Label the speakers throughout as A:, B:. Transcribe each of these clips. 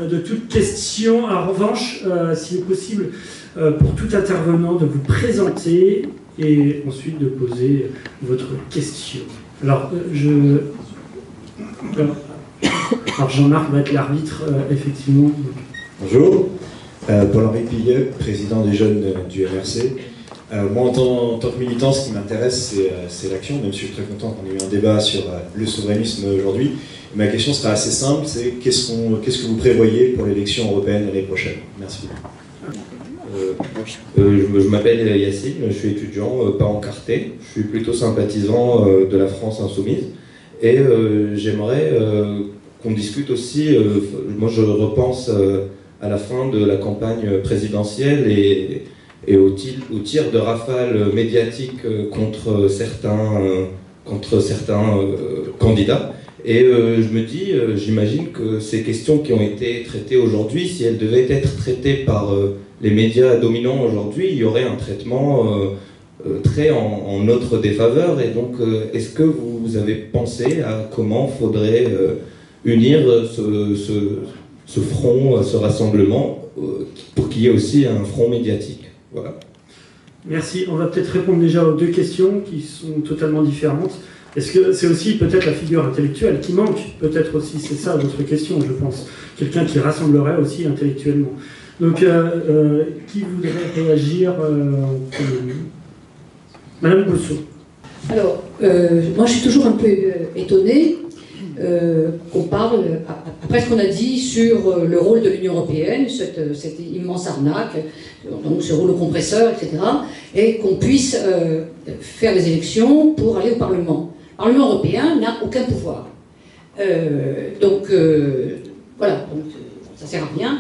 A: de toute question. En revanche, s'il est possible, pour tout intervenant, de vous présenter et ensuite de poser votre question. Alors, alors Jean-Marc va être l'arbitre, effectivement.
B: Bonjour, Paul-Henri Pilleux, président des jeunes du MRC. Moi, en tant que militant, ce qui m'intéresse, c'est l'action, même si je suis très content qu'on ait eu un débat sur le souverainisme aujourd'hui. Ma question sera assez simple, c'est qu'est-ce que vous prévoyez pour l'élection européenne l'année prochaine? Merci beaucoup.
C: Je m'appelle Yacine, je suis étudiant, pas encarté, je suis plutôt sympathisant de la France insoumise. Et j'aimerais qu'on discute aussi, moi je repense à la fin de la campagne présidentielle et au tir de rafale médiatique contre certains candidats. Et je me dis, j'imagine que ces questions qui ont été traitées aujourd'hui, si elles devaient être traitées par les médias dominants aujourd'hui, il y aurait un traitement très en notre défaveur. Et donc, est-ce que vous avez pensé à comment faudrait unir ce front, ce rassemblement, pour qu'il y ait aussi un front médiatique? Voilà.
A: Merci. On va peut-être répondre déjà aux deux questions qui sont totalement différentes. Est-ce que c'est aussi peut-être la figure intellectuelle qui manque? Peut-être aussi, c'est ça votre question, je pense. Quelqu'un qui rassemblerait aussi intellectuellement. Donc, qui voudrait réagir Madame Bousseau.
D: Alors, moi je suis toujours un peu étonnée qu'on parle, après ce qu'on a dit sur le rôle de l'Union européenne, cette immense arnaque, donc ce rouleau compresseur, etc., et qu'on puisse faire des élections pour aller au Parlement. Le Parlement européen n'a aucun pouvoir. Voilà, donc, ça ne sert à rien.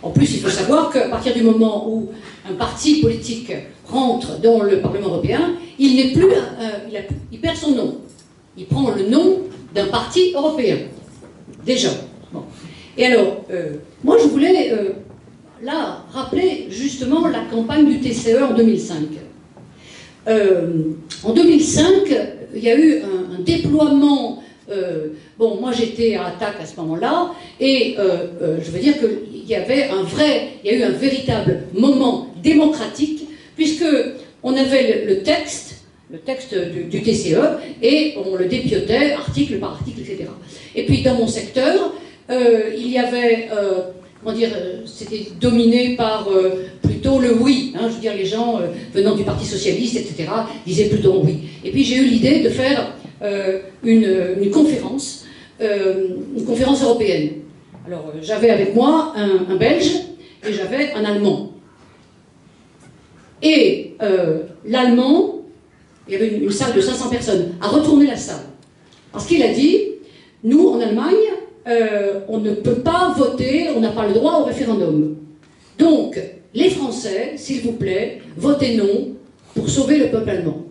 D: En plus, il faut savoir qu'à partir du moment où un parti politique rentre dans le Parlement européen, il n'est plus, il perd son nom. Il prend le nom d'un parti européen. Déjà. Bon. Et alors, moi je voulais là rappeler justement la campagne du TCE en 2005. En 2005, il y a eu un déploiement. Bon, moi j'étais à Attaque à ce moment-là, et je veux dire qu'il y avait il y a eu un véritable moment démocratique, puisque on avait le texte du TCE, et on le dépiotait article par article, etc. Et puis dans mon secteur, il y avait, comment dire, c'était dominé par plutôt le oui, hein, je veux dire, les gens venant du Parti Socialiste, etc., disaient plutôt oui. Et puis j'ai eu l'idée de faire une conférence européenne. Alors j'avais avec moi un Belge et j'avais un Allemand. Et l'Allemand, il y avait une salle de 500 personnes, a retourné la salle. Parce qu'il a dit, nous en Allemagne, on ne peut pas voter, on n'a pas le droit au référendum. Donc, les Français, s'il vous plaît, votez non pour sauver le peuple allemand.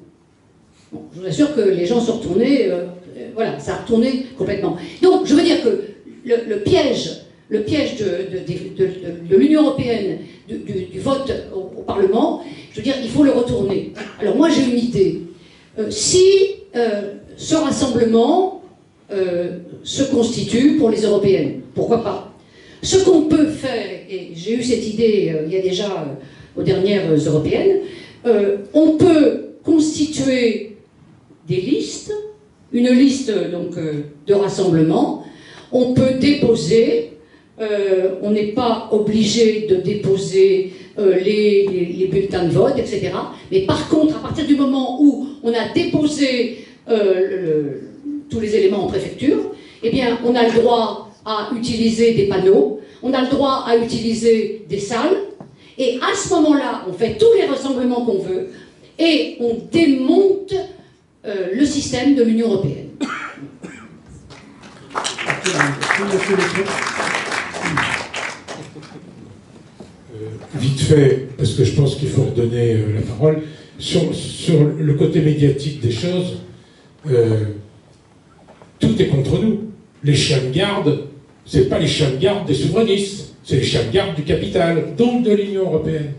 D: Bon, je vous assure que les gens sont retournés, voilà, ça a retourné complètement. Donc, je veux dire que le piège de l'Union européenne, du vote au Parlement, je veux dire, il faut le retourner. Alors moi j'ai une idée. Si ce rassemblement se constitue pour les européennes, pourquoi pas? Ce qu'on peut faire, et j'ai eu cette idée il y a déjà aux dernières européennes, on peut constituer des listes, une liste donc de rassemblement, on peut déposer. On n'est pas obligé de déposer les bulletins de vote, etc. Mais par contre, à partir du moment où on a déposé tous les éléments en préfecture, eh bien, on a le droit à utiliser des panneaux, on a le droit à utiliser des salles, et à ce moment-là, on fait tous les rassemblements qu'on veut, et on démonte le système de l'Union européenne.
E: Vite fait, parce que je pense qu'il faut redonner la parole, sur le côté médiatique des choses, tout est contre nous. Les chiens de garde, c'est pas les chiens de garde des souverainistes, c'est les chiens de garde du capital, donc de l'Union européenne.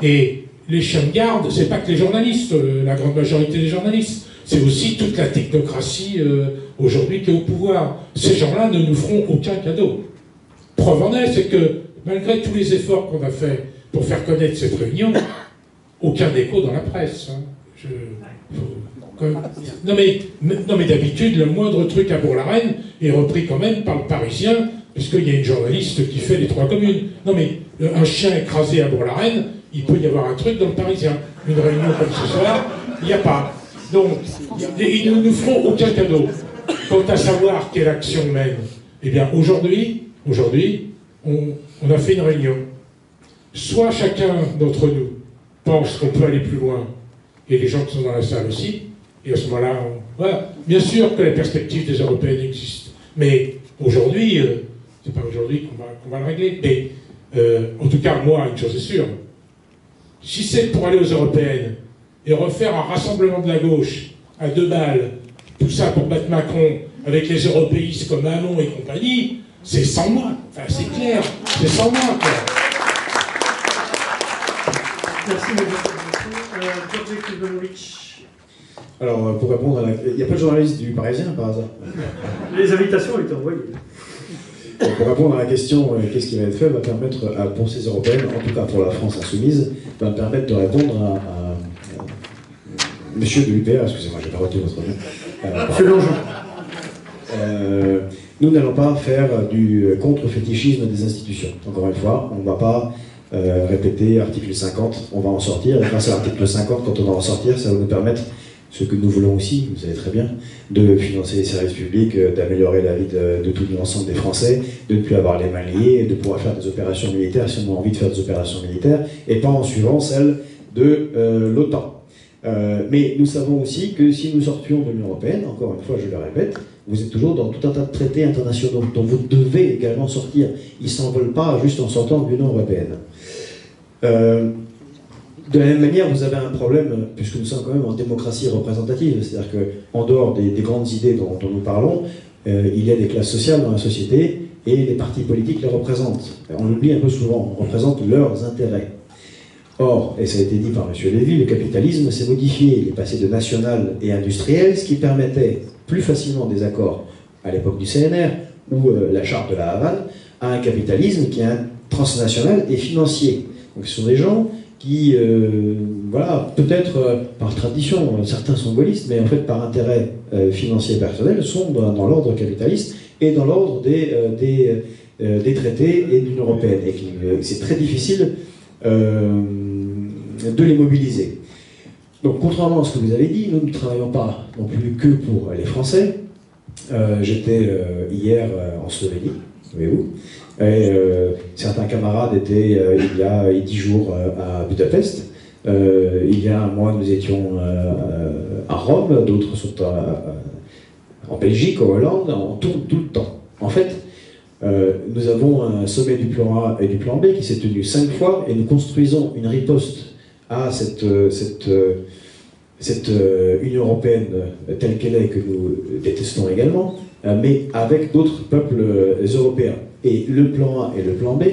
E: Et les chiens de garde, c'est pas que les journalistes, la grande majorité des journalistes, c'est aussi toute la technocratie aujourd'hui qui est au pouvoir. Ces gens-là ne nous feront aucun cadeau. preuve en est, c'est que malgré tous les efforts qu'on a faits pour faire connaître cette réunion, aucun écho dans la presse. Hein. Non mais d'habitude, le moindre truc à Bourg-la-Reine est repris quand même par le Parisien, puisqu'il y a une journaliste qui fait les 3 communes. Non mais un chien écrasé à Bourg-la-Reine, il peut y avoir un truc dans le Parisien. Une réunion comme ce soir, il n'y a pas. Donc, ils ne nous feront aucun cadeau. Quant à savoir quelle action mène, eh bien aujourd'hui, on a fait une réunion. Soit chacun d'entre nous pense qu'on peut aller plus loin, et les gens qui sont dans la salle aussi, et à ce moment-là, voilà. Bien sûr que la perspective des Européennes existe, mais aujourd'hui, c'est pas aujourd'hui qu'on va le régler, mais en tout cas, moi, une chose est sûre, si c'est pour aller aux Européennes et refaire un rassemblement de la gauche à 2 balles, tout ça pour battre Macron avec les européistes comme Hamon et compagnie, c'est sans moi. Enfin, c'est clair, c'est sans moi, quoi.
A: Merci, Georges Kuzmanovic.
B: Alors, pour répondre à la... Il n'y a pas de journaliste du Parisien, par hasard?
A: Les invitations ont été envoyées.
B: Pour répondre à la question, qu'est-ce qui va être fait, va permettre, pour ces européennes, en tout cas pour la France insoumise, va me permettre de répondre à monsieur de l'UPR, excusez-moi, je n'ai pas retenu votre nom.
A: Monsieur Langeon.
B: Nous n'allons pas faire du contre-fétichisme des institutions. Encore une fois, on ne va pas répéter article 50, on va en sortir, et grâce à l'article 50, quand on va en sortir, ça va nous permettre, ce que nous voulons aussi, vous savez très bien, de financer les services publics, d'améliorer la vie de tout l'ensemble des Français, de ne plus avoir les mains liées, de pouvoir faire des opérations militaires si on a envie de faire des opérations militaires, et pas en suivant celles de l'OTAN. Mais nous savons aussi que si nous sortions de l'Union européenne, encore une fois je le répète, vous êtes toujours dans tout un tas de traités internationaux dont vous devez également sortir. Ils ne s'envolent pas juste en sortant de l'Union européenne. De la même manière, vous avez un problème, puisque nous sommes quand même en démocratie représentative, c'est-à-dire qu'en dehors des grandes idées dont nous parlons, il y a des classes sociales dans la société et les partis politiques les représentent. On l'oublie un peu souvent, on représente leurs intérêts. Or, et ça a été dit par M. Lévy, le capitalisme s'est modifié, il est passé de national et industriel, ce qui permettait plus facilement des accords à l'époque du CNR ou la charte de la Havane, à un capitalisme qui est transnational et financier. Donc ce sont des gens qui, voilà, peut-être par tradition, certains sont gaullistes, mais en fait par intérêt financier personnel, sont dans l'ordre capitaliste et dans l'ordre des traités et de l'Union européenne. Et c'est très difficile de les mobiliser. Donc contrairement à ce que vous avez dit, nous ne travaillons pas non plus que pour les Français. J'étais hier en Slovénie, voyez-vous, et certains camarades étaient il y a 10 jours à Budapest. Il y a un mois, nous étions à Rome, d'autres sont en Belgique, en Hollande, on tourne tout le temps. En fait, nous avons un sommet du plan A et du plan B qui s'est tenu 5 fois et nous construisons une riposte à cette Union européenne telle qu'elle est, que nous détestons également, mais avec d'autres peuples européens. Et le plan A et le plan B,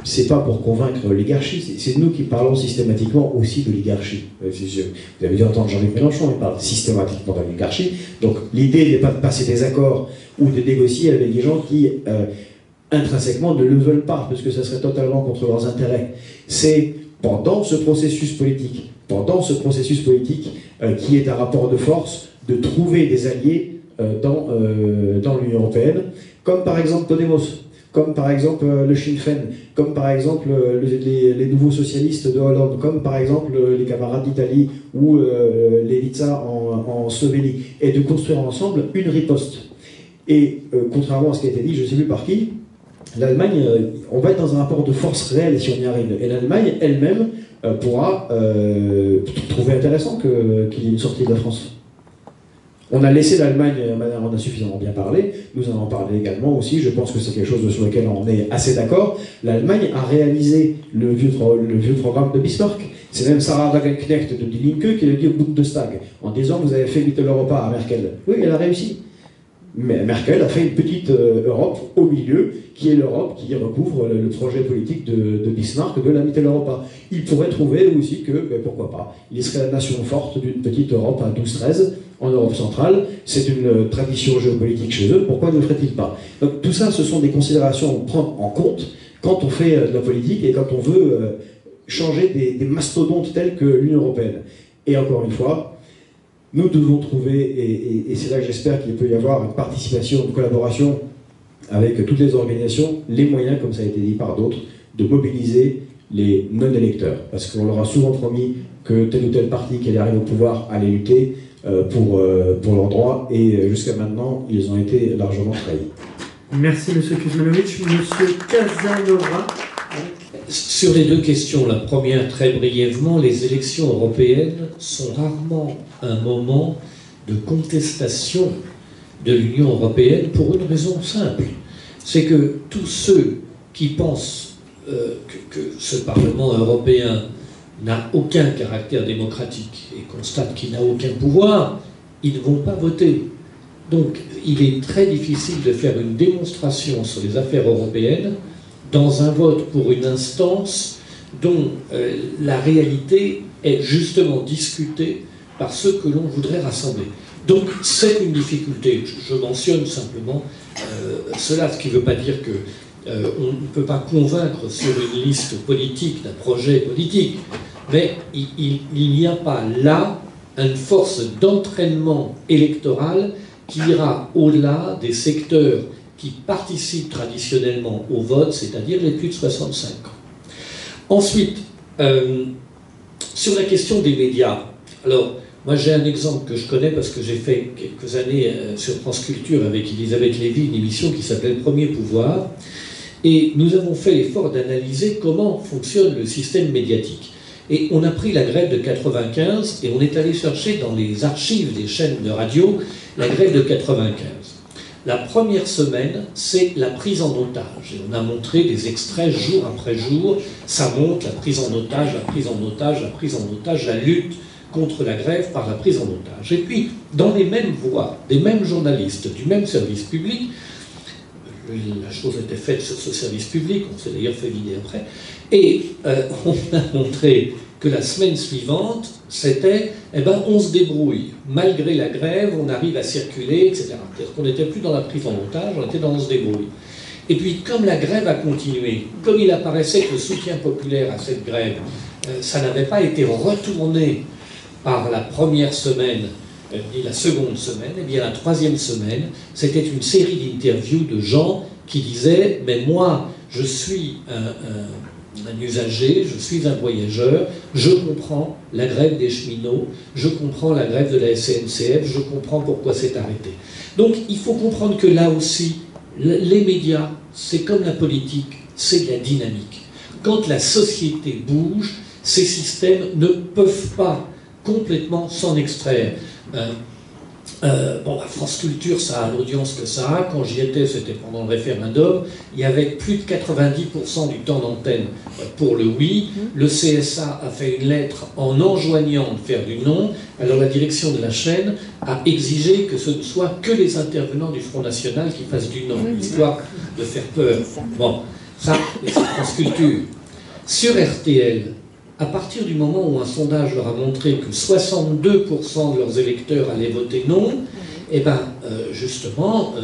B: c'est pas pour convaincre l'oligarchie, c'est nous qui parlons systématiquement aussi de l'oligarchie. Vous avez dû entendre Jean-Luc Mélenchon, il parle systématiquement de l'oligarchie. Donc l'idée n'est pas de passer des accords ou de négocier avec des gens qui intrinsèquement ne le veulent pas, parce que ça serait totalement contre leurs intérêts. C'est pendant ce processus politique, qui est un rapport de force, de trouver des alliés dans l'Union européenne, comme par exemple Podemos, comme par exemple le Sinn Féin, comme par exemple les nouveaux socialistes de Hollande, comme par exemple les camarades d'Italie ou les Lica en Slovénie, et de construire ensemble une riposte. Et contrairement à ce qui a été dit, je ne sais plus par qui, l'Allemagne, on va être dans un rapport de force réel si on y arrive. Et l'Allemagne elle-même pourra trouver intéressant qu'il y ait une sortie de la France. On a laissé l'Allemagne, on a suffisamment bien parlé, nous en avons parlé également aussi, je pense que c'est quelque chose sur lequel on est assez d'accord. L'Allemagne a réalisé le vieux programme de Bismarck. C'est même Sarah Wagenknecht de Die Linke qui l'a dit au Bundestag, en disant vous avez fait Mitteleuropa à Merkel. Oui, elle a réussi.
F: Merkel a fait une petite Europe au milieu, qui est l'Europe qui recouvre le projet politique de Bismarck, de la Mitteleuropa. Il pourrait trouver aussi que, pourquoi pas, il serait la nation forte d'une petite Europe à 12-13, en Europe centrale. C'est une tradition géopolitique chez eux, pourquoi ne le ferait-il pas? Donc tout ça, ce sont des considérations à prendre en compte quand on fait de la politique et quand on veut changer des mastodontes tels que l'Union européenne. Et encore une fois, nous devons trouver, et c'est là que j'espère qu'il peut y avoir une participation, une collaboration avec toutes les organisations, les moyens, comme ça a été dit par d'autres, de mobiliser les non-électeurs. Parce qu'on leur a souvent promis que tel ou tel parti qui allait arriver au pouvoir allait lutter pour leurs droits, et jusqu'à maintenant, ils ont été largement trahis.
A: Merci M. Kuzmanovic. M. Casanova.
G: Sur les deux questions, la première très brièvement, les élections européennes sont rarement un moment de contestation de l'Union européenne pour une raison simple. C'est que tous ceux qui pensent que ce Parlement européen n'a aucun caractère démocratique et constatent qu'il n'a aucun pouvoir, ils ne vont pas voter. Donc il est très difficile de faire une démonstration sur les affaires européennes dans un vote pour une instance dont la réalité est justement discutée par ceux que l'on voudrait rassembler. Donc c'est une difficulté. Je mentionne simplement cela, ce qui ne veut pas dire qu'on ne peut pas convaincre sur une liste politique d'un projet politique, mais il n'y a pas là une force d'entraînement électoral qui ira au-delà des secteurs qui participent traditionnellement au vote, c'est-à-dire les plus de 65 ans. Ensuite, sur la question des médias, alors moi j'ai un exemple que je connais parce que j'ai fait quelques années sur France Culture avec Elisabeth Lévy une émission qui s'appelle Premier Pouvoir, et nous avons fait l'effort d'analyser comment fonctionne le système médiatique. Et on a pris la grève de 95 et on est allé chercher dans les archives des chaînes de radio la grève de 95. La première semaine, c'est la prise en otage. Et on a montré des extraits jour après jour. Ça monte, la prise en otage, la prise en otage, la prise en otage, la lutte contre la grève par la prise en otage. Et puis, dans les mêmes voix, des mêmes journalistes, du même service public, la chose était faite sur ce service public, on s'est d'ailleurs fait vider après, et on a montré que la semaine suivante, c'était, on se débrouille. Malgré la grève, on arrive à circuler, etc. C'est-à-dire qu'on n'était plus dans la prise en otage, on était dans on se débrouille. Et puis, comme la grève a continué, comme il apparaissait que le soutien populaire à cette grève, ça n'avait pas été retourné par la première semaine, ni la seconde semaine, et bien la troisième semaine, c'était une série d'interviews de gens qui disaient « Mais moi, je suis un usager, je suis un voyageur, je comprends la grève des cheminots, je comprends la grève de la SNCF, je comprends pourquoi c'est arrêté. » Donc il faut comprendre que là aussi, les médias, c'est comme la politique, c'est de la dynamique. Quand la société bouge, ces systèmes ne peuvent pas complètement s'en extraire. France Culture, ça a l'audience que ça a. Quand j'y étais, c'était pendant le référendum. Il y avait plus de 90% du temps d'antenne pour le oui. Le CSA a fait une lettre en enjoignant de faire du non. Alors la direction de la chaîne a exigé que ce ne soit que les intervenants du Front National qui fassent du non, histoire de faire peur. Bon, ça, c'est France Culture. Sur RTL, à partir du moment où un sondage leur a montré que 62% de leurs électeurs allaient voter non, justement,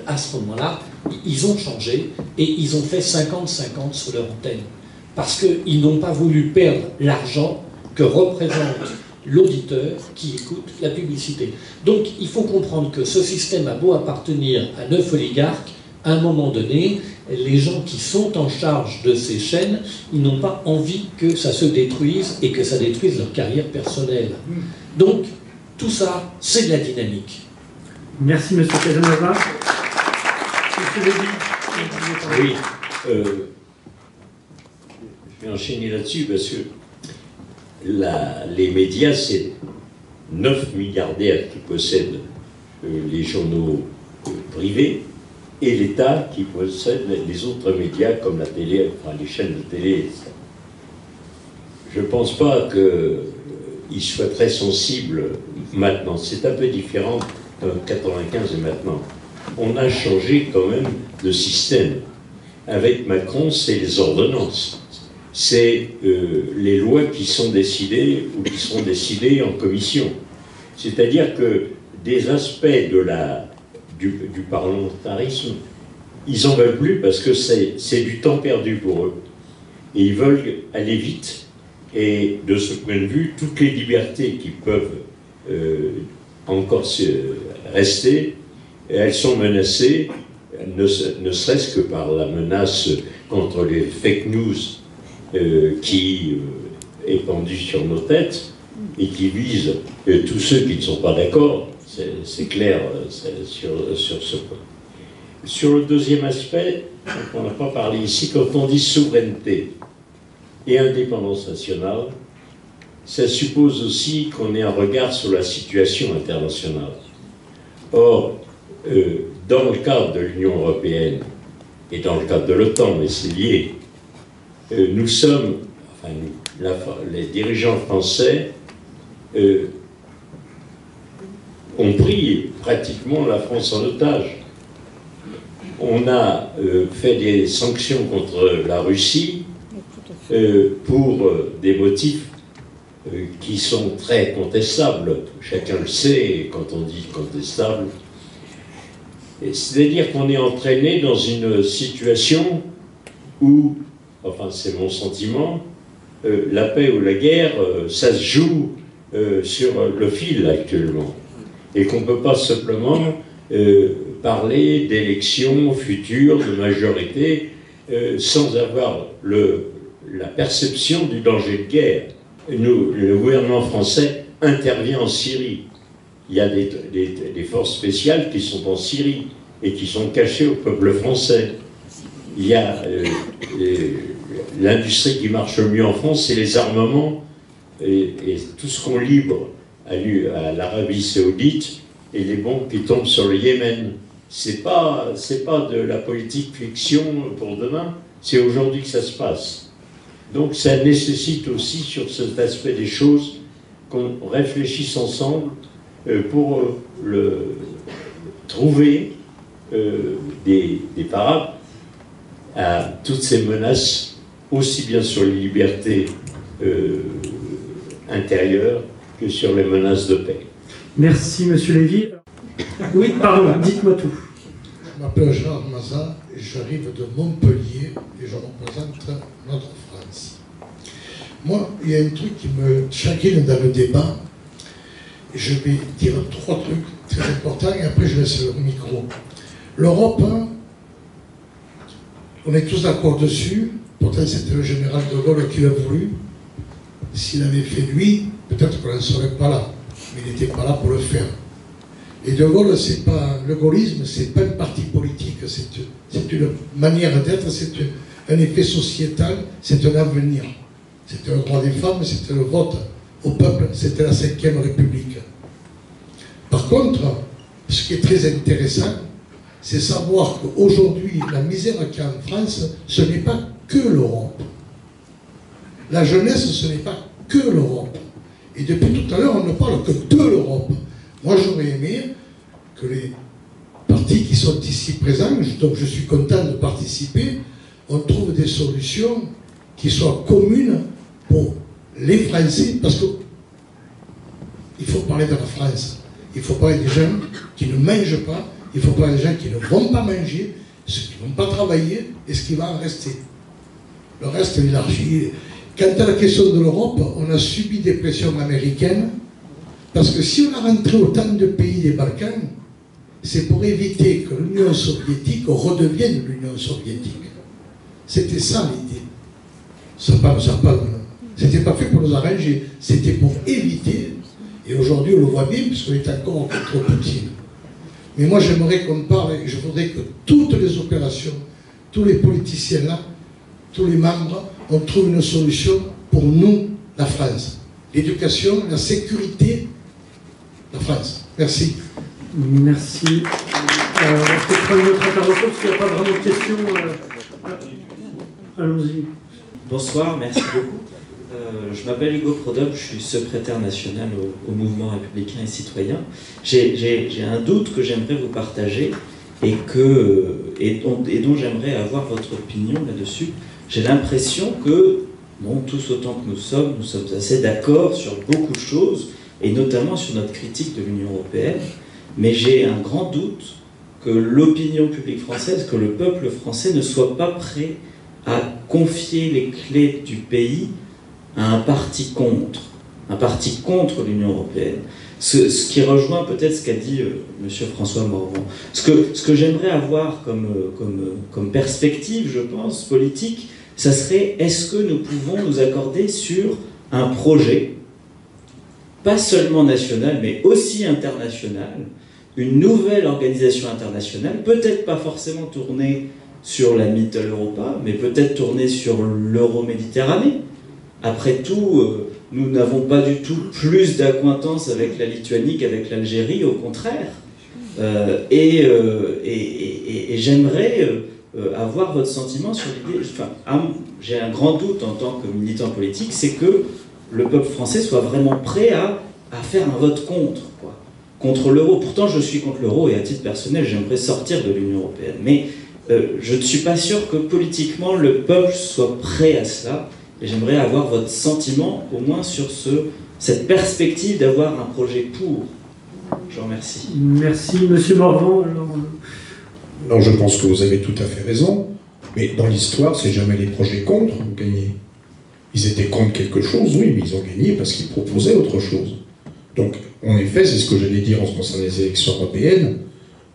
G: à ce moment-là, ils ont changé et ils ont fait 50-50 sur leur antenne. Parce qu'ils n'ont pas voulu perdre l'argent que représente l'auditeur qui écoute la publicité. Donc il faut comprendre que ce système a beau appartenir à 9 oligarques, à un moment donné, les gens qui sont en charge de ces chaînes, ils n'ont pas envie que ça se détruise et que ça détruise leur carrière personnelle. Donc, tout ça, c'est de la dynamique.
A: Merci, M. Casanova.
H: Oui, je vais enchaîner là-dessus parce que les médias, c'est 9 milliardaires qui possèdent les journaux privés, et l'État qui possède les autres médias comme la télé, enfin les chaînes de télé, etc. Je ne pense pas qu'ils soient très sensibles maintenant. C'est un peu différent de 95 et maintenant. on a changé quand même de système. Avec Macron, c'est les ordonnances. C'est les lois qui sont décidées ou qui seront décidées en commission. C'est-à-dire que des aspects du parlementarisme, ils n'en veulent plus parce que c'est du temps perdu pour eux. Et ils veulent aller vite. Et de ce point de vue, toutes les libertés qui peuvent encore rester, elles sont menacées, ne serait-ce que par la menace contre les fake news qui est pendue sur nos têtes et qui vise tous ceux qui ne sont pas d'accord. C'est clair sur ce point. Sur le deuxième aspect, on n'a pas parlé ici, quand on dit souveraineté et indépendance nationale, ça suppose aussi qu'on ait un regard sur la situation internationale. Or, dans le cadre de l'Union européenne et dans le cadre de l'OTAN, mais c'est lié, nous sommes, enfin, les dirigeants français ont pris pratiquement la France en otage. On a fait des sanctions contre la Russie pour des motifs qui sont très contestables. Chacun le sait quand on dit contestable. C'est-à-dire qu'on est entraîné dans une situation où, enfin c'est mon sentiment, la paix ou la guerre, ça se joue sur le fil actuellement. Et qu'on ne peut pas simplement parler d'élections futures, de majorité, sans avoir la perception du danger de guerre. Le gouvernement français intervient en Syrie. Il y a des forces spéciales qui sont en Syrie et qui sont cachées au peuple français. Il y a l'industrie qui marche le mieux en France, c'est les armements et tout ce qu'on livre à l'Arabie Saoudite et les bombes qui tombent sur le Yémen. C'est pas de la politique fiction pour demain, c'est aujourd'hui que ça se passe. Donc ça nécessite aussi sur cet aspect des choses qu'on réfléchisse ensemble pour trouver des parades à toutes ces menaces, aussi bien sur les libertés intérieures que sur les menaces de paix.
A: Merci, Monsieur Lévy. Oui, pardon, dites-moi tout.
I: Je m'appelle Gérard Mazat, et j'arrive de Montpellier et je représente notre France. Moi, il y a un truc qui me chagrine dans le débat. Je vais dire 3 trucs très importants et après je laisse le micro. L'Europe, on est tous d'accord dessus. Pourtant, c'était le général de Gaulle qui l'a voulu. S'il avait fait lui, peut-être qu'on n'en serait pas là. Mais il n'était pas là pour le faire. Et de Gaulle, le gaullisme, c'est pas un parti politique, c'est une manière d'être, c'est un effet sociétal, c'est un avenir. C'était le droit des femmes, c'était le vote au peuple, c'était la 5e République. Par contre, ce qui est très intéressant, c'est savoir qu'aujourd'hui, la misère qu'il y a en France, ce n'est pas que l'Europe. La jeunesse, ce n'est pas que l'Europe. Et depuis tout à l'heure, on ne parle que de l'Europe. Moi, j'aurais aimé que les partis qui sont ici présents, donc je suis content de participer, on trouve des solutions qui soient communes pour les Français, parce qu'il faut parler de la France. Il faut parler des gens qui ne mangent pas, il faut parler des gens qui ne vont pas manger, ceux qui ne vont pas travailler, et ce qui va en rester. Le reste, l'élargie. Quant à la question de l'Europe, on a subi des pressions américaines, parce que si on a rentré autant de pays des Balkans, c'est pour éviter que l'Union soviétique redevienne l'Union soviétique. C'était ça l'idée. C'était pas fait pour nous arranger, c'était pour éviter, et aujourd'hui on le voit bien, puisqu'on est encore contre Poutine. Mais moi j'aimerais qu'on parle, et je voudrais que toutes les opérations, tous les politiciens là, tous les membres, on trouve une solution pour nous, la France. L'éducation, la sécurité, la France. Merci.
A: Merci. Est-ce que je prends une autre intervention parce qu'il n'y a pas vraiment de questions Allons-y.
J: Bonsoir, merci beaucoup. Je m'appelle Hugo Prodhomme, je suis secrétaire national au mouvement républicain et citoyen. J'ai un doute que j'aimerais vous partager. et dont j'aimerais avoir votre opinion là-dessus. J'ai l'impression que, bon, tous autant que nous sommes assez d'accord sur beaucoup de choses, et notamment sur notre critique de l'Union européenne, mais j'ai un grand doute que l'opinion publique française, que le peuple français ne soit pas prêt à confier les clés du pays à un parti contre l'Union européenne. Ce qui rejoint peut-être ce qu'a dit M. François Morvan. Ce que j'aimerais avoir comme perspective, je pense, politique, ça serait, est-ce que nous pouvons nous accorder sur un projet, pas seulement national, mais aussi international, une nouvelle organisation internationale, peut-être pas forcément tournée sur la Mittel Europa, mais peut-être tournée sur l'Euro-Méditerranée. Après tout, nous n'avons pas du tout plus d'acquaintance avec la Lituanie qu'avec l'Algérie, au contraire. Et j'aimerais avoir votre sentiment sur l'idée. Enfin, j'ai un grand doute en tant que militant politique, c'est que le peuple français soit vraiment prêt à faire un vote contre l'euro. Pourtant, je suis contre l'euro et à titre personnel, j'aimerais sortir de l'Union européenne. Mais je ne suis pas sûr que politiquement le peuple soit prêt à cela. Et j'aimerais avoir votre sentiment, au moins sur cette perspective d'avoir un projet pour. Je vous remercie.
A: Merci, Monsieur Morvan.
E: Non, je pense que vous avez tout à fait raison. Mais dans l'histoire, c'est jamais les projets contre qui ont gagné. Ils étaient contre quelque chose, oui, mais ils ont gagné parce qu'ils proposaient autre chose. Donc, en effet, c'est ce que j'allais dire en ce qui concerne les élections européennes,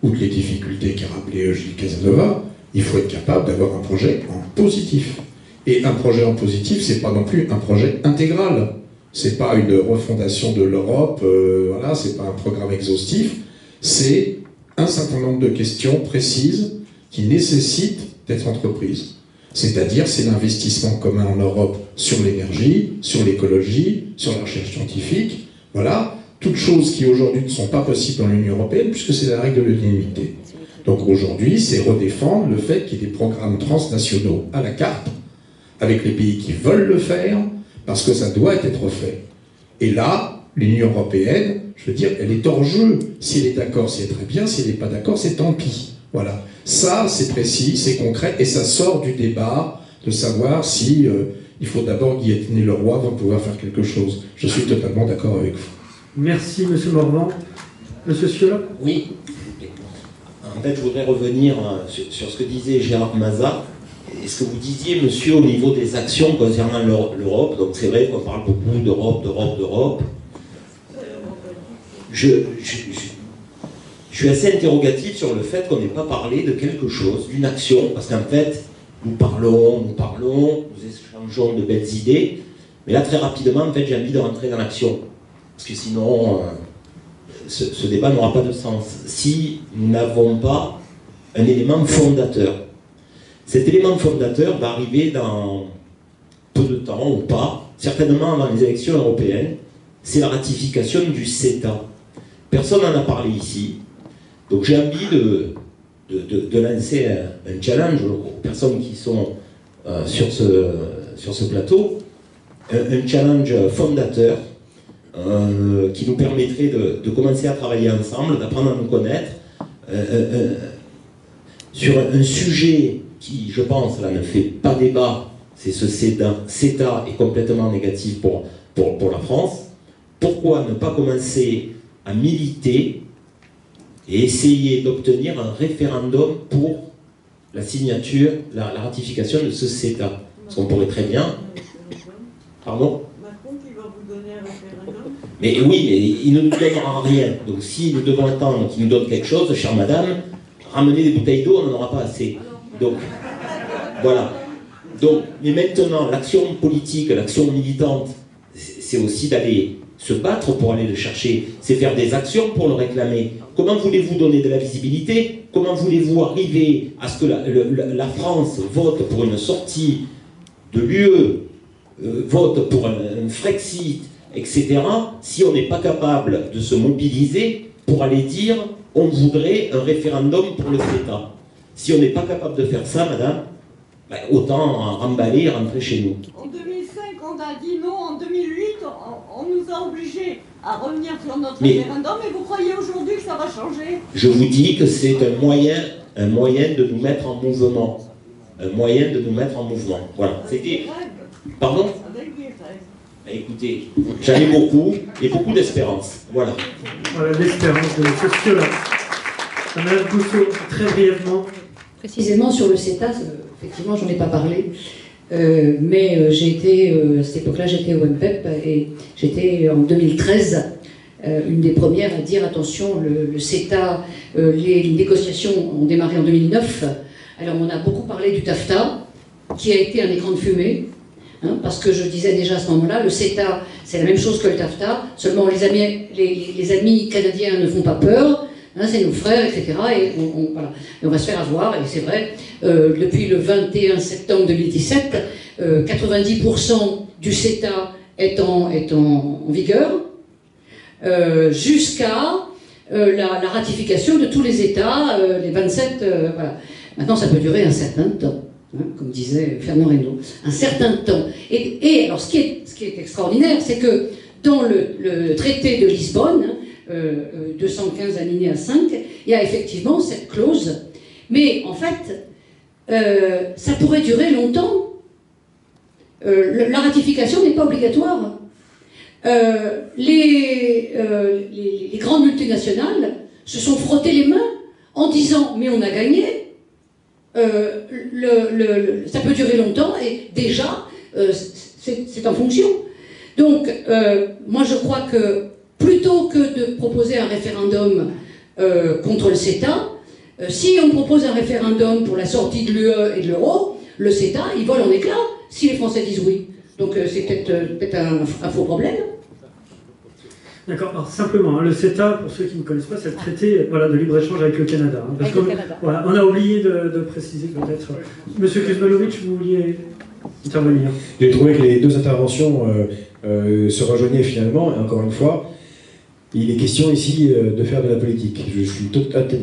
E: outre les difficultés qu'a rappelé Gilles Casanova, il faut être capable d'avoir un projet en positif. Et un projet en positif, c'est pas non plus un projet intégral. C'est pas une refondation de l'Europe, voilà, c'est pas un programme exhaustif. C'est un certain nombre de questions précises qui nécessitent d'être entreprises. C'est-à-dire, c'est l'investissement commun en Europe sur l'énergie, sur l'écologie, sur la recherche scientifique. Voilà, toutes choses qui aujourd'hui ne sont pas possibles dans l'Union européenne, puisque c'est la règle de l'unanimité. Donc aujourd'hui, c'est redéfendre le fait qu'il y ait des programmes transnationaux à la carte, avec les pays qui veulent le faire, parce que ça doit être fait. Et là, l'Union européenne, je veux dire, elle est hors jeu. Si elle est d'accord, c'est très bien. Si elle n'est pas d'accord, c'est tant pis. Voilà. Ça, c'est précis, c'est concret, et ça sort du débat de savoir si il faut d'abord guillotiner le roi avant de pouvoir faire quelque chose. Je suis totalement d'accord avec vous.
A: Merci, Monsieur Morvan. Monsieur Ciola ?
K: Oui. En fait, je voudrais revenir sur ce que disait Gérard Mazat. Et ce que vous disiez, monsieur, au niveau des actions concernant l'Europe, donc c'est vrai qu'on parle beaucoup d'Europe. Je suis assez interrogatif sur le fait qu'on n'ait pas parlé de quelque chose, d'une action, parce qu'en fait, nous parlons, nous échangeons de belles idées, mais là, très rapidement, en fait, j'ai envie de rentrer dans l'action. Parce que sinon, ce débat n'aura pas de sens. Si nous n'avons pas un élément fondateur, cet élément fondateur va arriver dans peu de temps ou pas, certainement avant les élections européennes, c'est la ratification du CETA. Personne n'en a parlé ici, donc j'ai envie de lancer un challenge aux personnes qui sont sur ce plateau, un challenge fondateur qui nous permettrait de commencer à travailler ensemble, d'apprendre à nous connaître, sur un sujet qui, je pense, là, ne fait pas débat, c'est ce CETA est complètement négatif pour la France. Pourquoi ne pas commencer à militer et essayer d'obtenir un référendum pour la signature, la ratification de ce CETA? Parce qu'on pourrait très bien... Pardon?
L: Macron qui va vous donner un référendum?
K: Mais oui, mais il ne nous donnera rien. Donc si nous devons attendre qu'il nous donne quelque chose, chère madame, ramener des bouteilles d'eau, on n'en aura pas assez. Donc, voilà. Donc, mais maintenant, l'action politique, l'action militante, c'est aussi d'aller se battre pour aller le chercher. C'est faire des actions pour le réclamer. Comment voulez-vous donner de la visibilité? Comment voulez-vous arriver à ce que la France vote pour une sortie de l'UE, vote pour un Frexit, etc., si on n'est pas capable de se mobiliser pour aller dire on voudrait un référendum pour le CETA? Si on n'est pas capable de faire ça, madame, ben, autant remballer et rentrer chez nous.
L: En 2005, on a dit non. En 2008, on nous a obligés à revenir sur notre référendum, et vous croyez aujourd'hui que ça va changer?
K: Je vous dis que c'est un moyen de nous mettre en mouvement. Un moyen de nous mettre en mouvement. Voilà. C'était... Pardon?
L: Avec des rêves.
K: Écoutez, j'en ai beaucoup, et beaucoup d'espérance. Voilà.
A: Voilà l'espérance de ce là. Madame Gousseau, très brièvement.
D: Précisément sur le CETA, effectivement, j'en ai pas parlé. Mais j'ai été, à cette époque-là, j'étais au MPEP et j'étais en 2013 une des premières à dire attention, le CETA, les négociations ont démarré en 2009. Alors on a beaucoup parlé du TAFTA, qui a été un écran de fumée, hein, parce que je disais déjà à ce moment-là, le CETA, c'est la même chose que le TAFTA, seulement les amis canadiens ne font pas peur. Hein, c'est nos frères, etc. Et voilà. Et on va se faire avoir, et c'est vrai, depuis le 21 septembre 2017, 90% du CETA est en vigueur, jusqu'à la ratification de tous les États, les 27, voilà. Maintenant, ça peut durer un certain temps, hein, comme disait Fernand Reynaud, un certain temps. Et alors, ce qui est extraordinaire, c'est que dans le traité de Lisbonne, 215 alinéa 5, il y a effectivement cette clause, mais en fait, ça pourrait durer longtemps. La ratification n'est pas obligatoire. Les grandes multinationales se sont frottées les mains en disant « mais on a gagné ». Ça peut durer longtemps et déjà, c'est en fonction. Donc, moi je crois que plutôt que de proposer un référendum contre le CETA, si on propose un référendum pour la sortie de l'UE et de l'euro, le CETA, il vole en éclats si les Français disent oui. Donc c'est peut-être un faux problème.
A: D'accord, alors simplement, hein, le CETA, pour ceux qui ne connaissent pas, c'est le traité voilà, de libre-échange avec le Canada. Hein, parce voilà, on a oublié de préciser peut-être. Monsieur Kuzmanovic, vous vouliez intervenir?
F: J'ai trouvé que les deux interventions se rejoignaient finalement, et encore une fois, il est question ici de faire de la politique. Je suis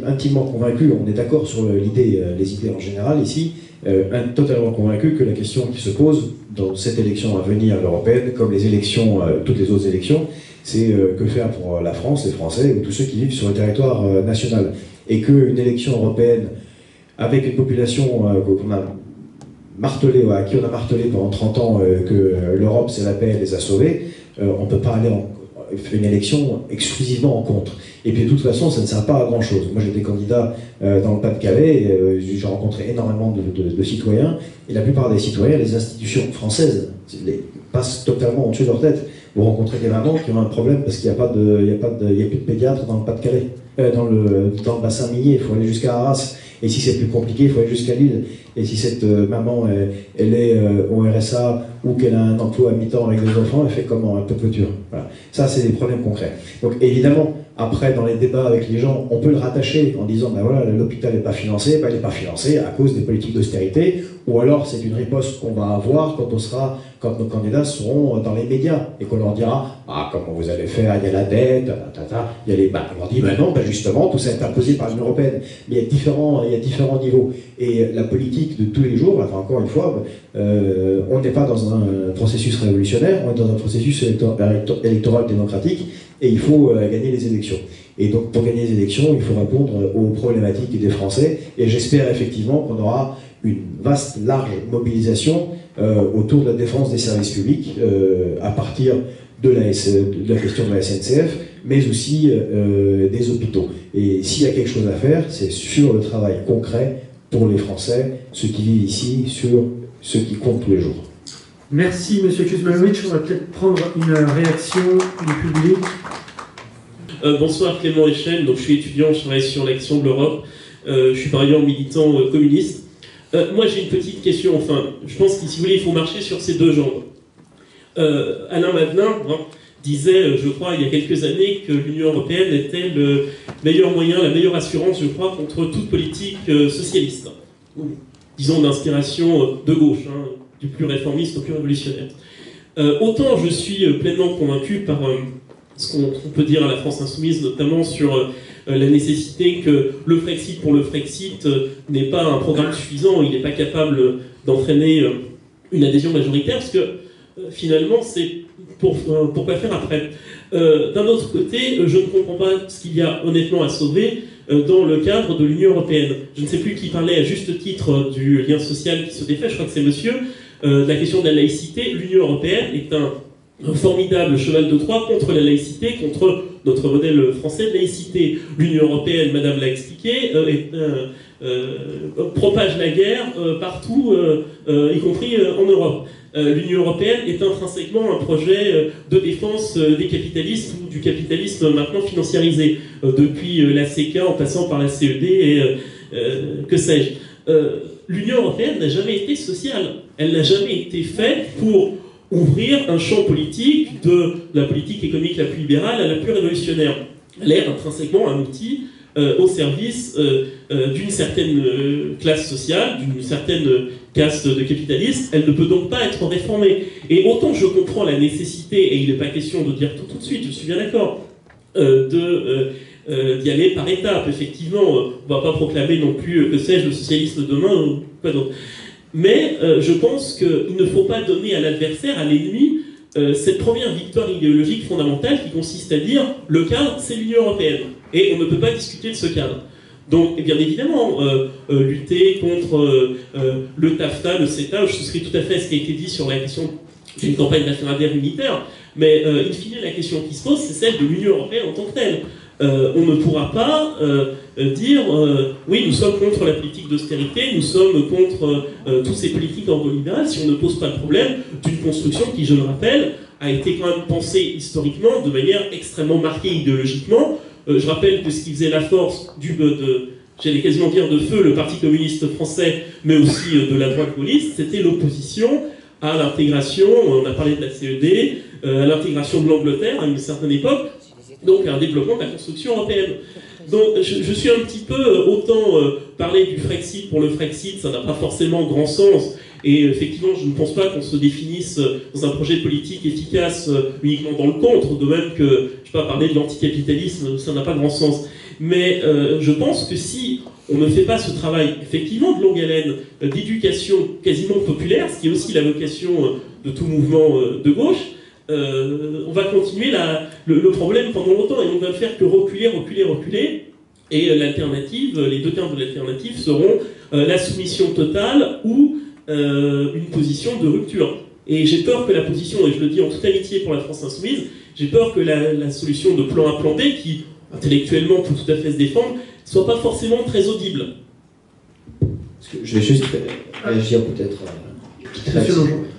F: intimement convaincu, on est d'accord sur les idées en général ici, totalement convaincu que la question qui se pose dans cette élection à venir, l'européenne, comme les élections, toutes les autres élections, c'est que faire pour la France, les Français, ou tous ceux qui vivent sur le territoire national. Et qu'une élection européenne, avec une population qu'on a martelé, à qui on a martelé pendant 30 ans que l'Europe c'est la paix, elle les a sauvés, on ne peut pas aller faire une élection exclusivement en contre. Et puis de toute façon, ça ne sert pas à grand chose. Moi j'étais candidat dans le Pas-de-Calais, j'ai rencontré énormément de citoyens, et la plupart des citoyens, les institutions françaises passent totalement au-dessus de leur tête. Vous rencontrez des mamans qui ont un problème parce qu'il n'y a plus de pédiatre dans le Pas-de-Calais, dans le bassin minier, il faut aller jusqu'à Arras. Et si c'est plus compliqué, il faut aller jusqu'à Lille. Et si cette maman, elle est au RSA ou qu'elle a un emploi à mi-temps avec des enfants, elle fait comment? Un peu plus dur. Voilà. Ça, c'est des problèmes concrets. Donc évidemment, après, dans les débats avec les gens, on peut le rattacher en disant, ben voilà, l'hôpital n'est pas financé, ben il n'est pas financé à cause des politiques d'austérité, ou alors c'est une riposte qu'on va avoir quand nos candidats seront dans les médias, et qu'on leur dira, ah, comment vous allez faire, il y a la dette, il y a les... on leur dit, ben non, ben justement, tout ça est imposé par l'Union européenne. Mais il y a différents niveaux. Et la politique de tous les jours, enfin, encore une fois, on n'est pas dans un processus révolutionnaire, on est dans un processus électoral démocratique, et il faut gagner les élections. Et donc, pour gagner les élections, il faut répondre aux problématiques des Français, et j'espère effectivement qu'on aura une vaste, large mobilisation autour de la défense des services publics, à partir de la question de la SNCF, mais aussi des hôpitaux. Et s'il y a quelque chose à faire, c'est sur le travail concret pour les Français, ceux qui vivent ici, sur ce qui compte tous les jours.
A: Merci, Monsieur Kuzmanovic. On va peut-être prendre une réaction du public.
M: Bonsoir, Clément Echel. Donc, je suis étudiant, je travaille sur l'action de l'Europe. Je suis par ailleurs militant communiste. Moi, j'ai une petite question. Enfin, je pense que si vous voulez, il faut marcher sur ces deux jambes. Alain Madelin disait, je crois, il y a quelques années, que l'Union européenne était le meilleur moyen, la meilleure assurance, je crois, contre toute politique socialiste. Ou, disons, d'inspiration de gauche, hein, du plus réformiste au plus révolutionnaire. Autant je suis pleinement convaincu par ce qu'on peut dire à la France insoumise, notamment sur la nécessité que le Frexit pour le Frexit n'est pas un programme suffisant, il n'est pas capable d'entraîner une adhésion majoritaire, parce que finalement, c'est pourquoi faire après. D'un autre côté, je ne comprends pas ce qu'il y a honnêtement à sauver dans le cadre de l'Union européenne. Je ne sais plus qui parlait à juste titre du lien social qui se défait, je crois que c'est monsieur, de la question de la laïcité. L'Union européenne est un formidable cheval de Troie contre la laïcité, contre notre modèle français de laïcité. L'Union européenne, madame l'a expliqué, propage la guerre partout, y compris en Europe. L'Union européenne est intrinsèquement un projet de défense des capitalistes ou du capitalisme maintenant financiarisé, depuis la CECA en passant par la CED et que sais-je. L'Union européenne n'a jamais été sociale. Elle n'a jamais été faite pour ouvrir un champ politique de la politique économique la plus libérale à la plus révolutionnaire. Elle est intrinsèquement un outil au service d'une certaine classe sociale, d'une certaine caste de capitalistes. Elle ne peut donc pas être réformée. Et autant je comprends la nécessité, et il n'est pas question de dire tout de suite, je suis bien d'accord, d'y aller par étapes. Effectivement, on ne va pas proclamer non plus, que sais-je, le socialisme demain, ou quoi d'autre. Mais je pense qu'il ne faut pas donner à l'adversaire, à l'ennemi, cette première victoire idéologique fondamentale qui consiste à dire le cadre, c'est l'Union européenne. Et on ne peut pas discuter de ce cadre. Donc, bien évidemment, lutter contre le TAFTA, le CETA, je souscris tout à fait à ce qui a été dit sur la question d'une campagne référendaire unitaire, mais in fine, la question qui se pose, c'est celle de l'Union européenne en tant que telle. On ne pourra pas dire oui, nous sommes contre la politique d'austérité, nous sommes contre toutes ces politiques ordolibérales si on ne pose pas le problème d'une construction qui, je le rappelle, a été quand même pensée historiquement de manière extrêmement marquée idéologiquement. Je rappelle que ce qui faisait la force j'allais quasiment dire de feu, le Parti communiste français, mais aussi de la droite gaulliste, c'était l'opposition à l'intégration, on a parlé de la CED, à l'intégration de l'Angleterre à une certaine époque, donc un développement de la construction européenne. Donc je suis un petit peu, autant parler du Frexit pour le Frexit, ça n'a pas forcément grand sens, et effectivement je ne pense pas qu'on se définisse dans un projet politique efficace uniquement dans le contre, de même que, je ne sais pas, parler de l'anticapitalisme, ça n'a pas grand sens. Mais je pense que si on ne fait pas ce travail, effectivement, de longue haleine, d'éducation quasiment populaire, ce qui est aussi la vocation de tout mouvement de gauche, on va continuer le problème pendant longtemps et on ne va faire que reculer. Et l'alternative, les deux termes de l'alternative seront la soumission totale ou une position de rupture. Et j'ai peur que la position, et je le dis en toute amitié pour la France insoumise, j'ai peur que la solution de plan A, plan B, qui intellectuellement peut tout à fait se défendre, soit pas forcément très audible.
N: Je vais juste réagir peut-être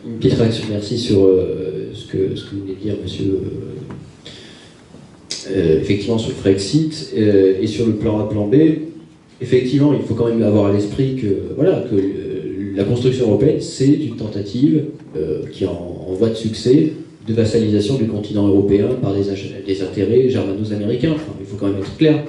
N: une petite réaction, merci, sur ce que vous venez de dire, monsieur, effectivement sur le Frexit et sur le plan A, plan B. Effectivement, il faut quand même avoir à l'esprit que, voilà, que la construction européenne, c'est une tentative qui est en voie de succès de vassalisation du continent européen par des intérêts germano-américains. Enfin, il faut quand même être clair.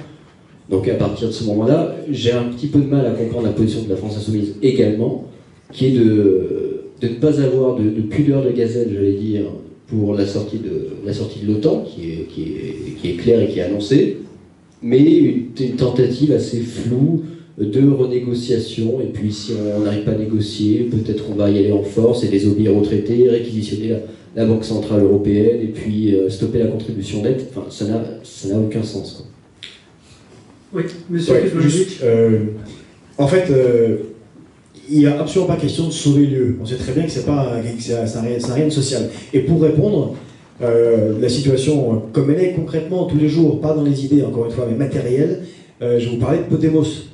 N: Donc à partir de ce moment-là, j'ai un petit peu de mal à comprendre la position de la France insoumise également, qui est de ne pas avoir de pudeur de gazelle, j'allais dire, pour la sortie de l'OTAN, qui est claire et qui est annoncée, mais une tentative assez floue de renégociation, et puis si on n'arrive pas à négocier, peut-être qu'on va y aller en force et désobéir au traité, réquisitionner la Banque Centrale Européenne, et puis stopper la contribution nette. Enfin, ça n'a aucun sens, quoi.
A: Oui, monsieur
F: en fait, il n'y a absolument pas question de sauver l'UE. On sait très bien que ça n'a rien de social. Et pour répondre, la situation comme elle est concrètement tous les jours, pas dans les idées encore une fois, mais matérielle, je vais vous parler de Podemos.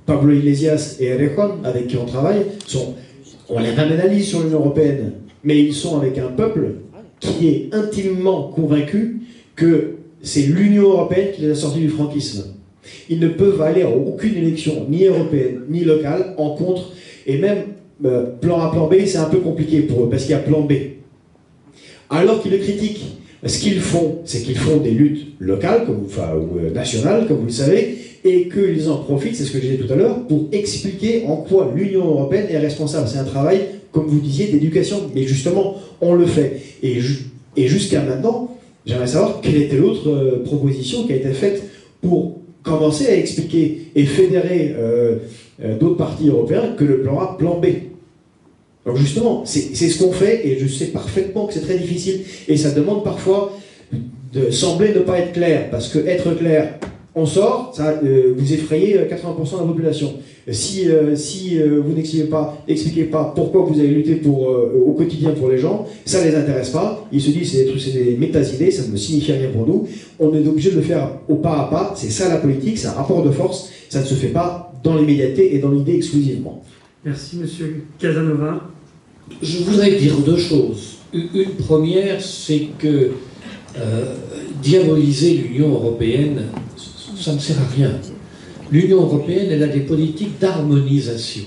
F: Pablo Iglesias et Errejón, avec qui on travaille, ont la même analyse sur l'Union européenne, mais ils sont avec un peuple qui est intimement convaincu que c'est l'Union européenne qui les a sortis du franquisme. Ils ne peuvent aller à aucune élection, ni européenne, ni locale, en contre, et même plan A, plan B, c'est un peu compliqué pour eux, parce qu'il y a plan B. Alors qu'ils le critiquent, ce qu'ils font, c'est qu'ils font des luttes locales, ou nationales, comme vous le savez, et qu'ils en profitent, c'est ce que je disais tout à l'heure, pour expliquer en quoi l'Union européenne est responsable. C'est un travail, comme vous disiez, d'éducation, mais justement, on le fait. Et jusqu'à maintenant, j'aimerais savoir quelle était l'autre proposition qui a été faite pour commencer à expliquer et fédérer d'autres partis européens que le plan A, plan B. Donc justement, c'est ce qu'on fait, et je sais parfaitement que c'est très difficile, et ça demande parfois de sembler ne pas être clair, parce que être clair, on sort, ça vous effrayez 80% de la population. Si vous n'expliquez pas pourquoi vous avez lutté au quotidien pour les gens, ça ne les intéresse pas, ils se disent c'est des métasidées, ça ne signifie rien pour nous, on est obligé de le faire au pas à pas, c'est ça la politique, c'est un rapport de force, ça ne se fait pas dans l'immédiateté et dans l'idée exclusivement.
A: Merci, monsieur Casanova.
G: Je voudrais dire deux choses. Une première, c'est que diaboliser l'Union européenne, ça ne sert à rien. L'Union européenne, elle a des politiques d'harmonisation.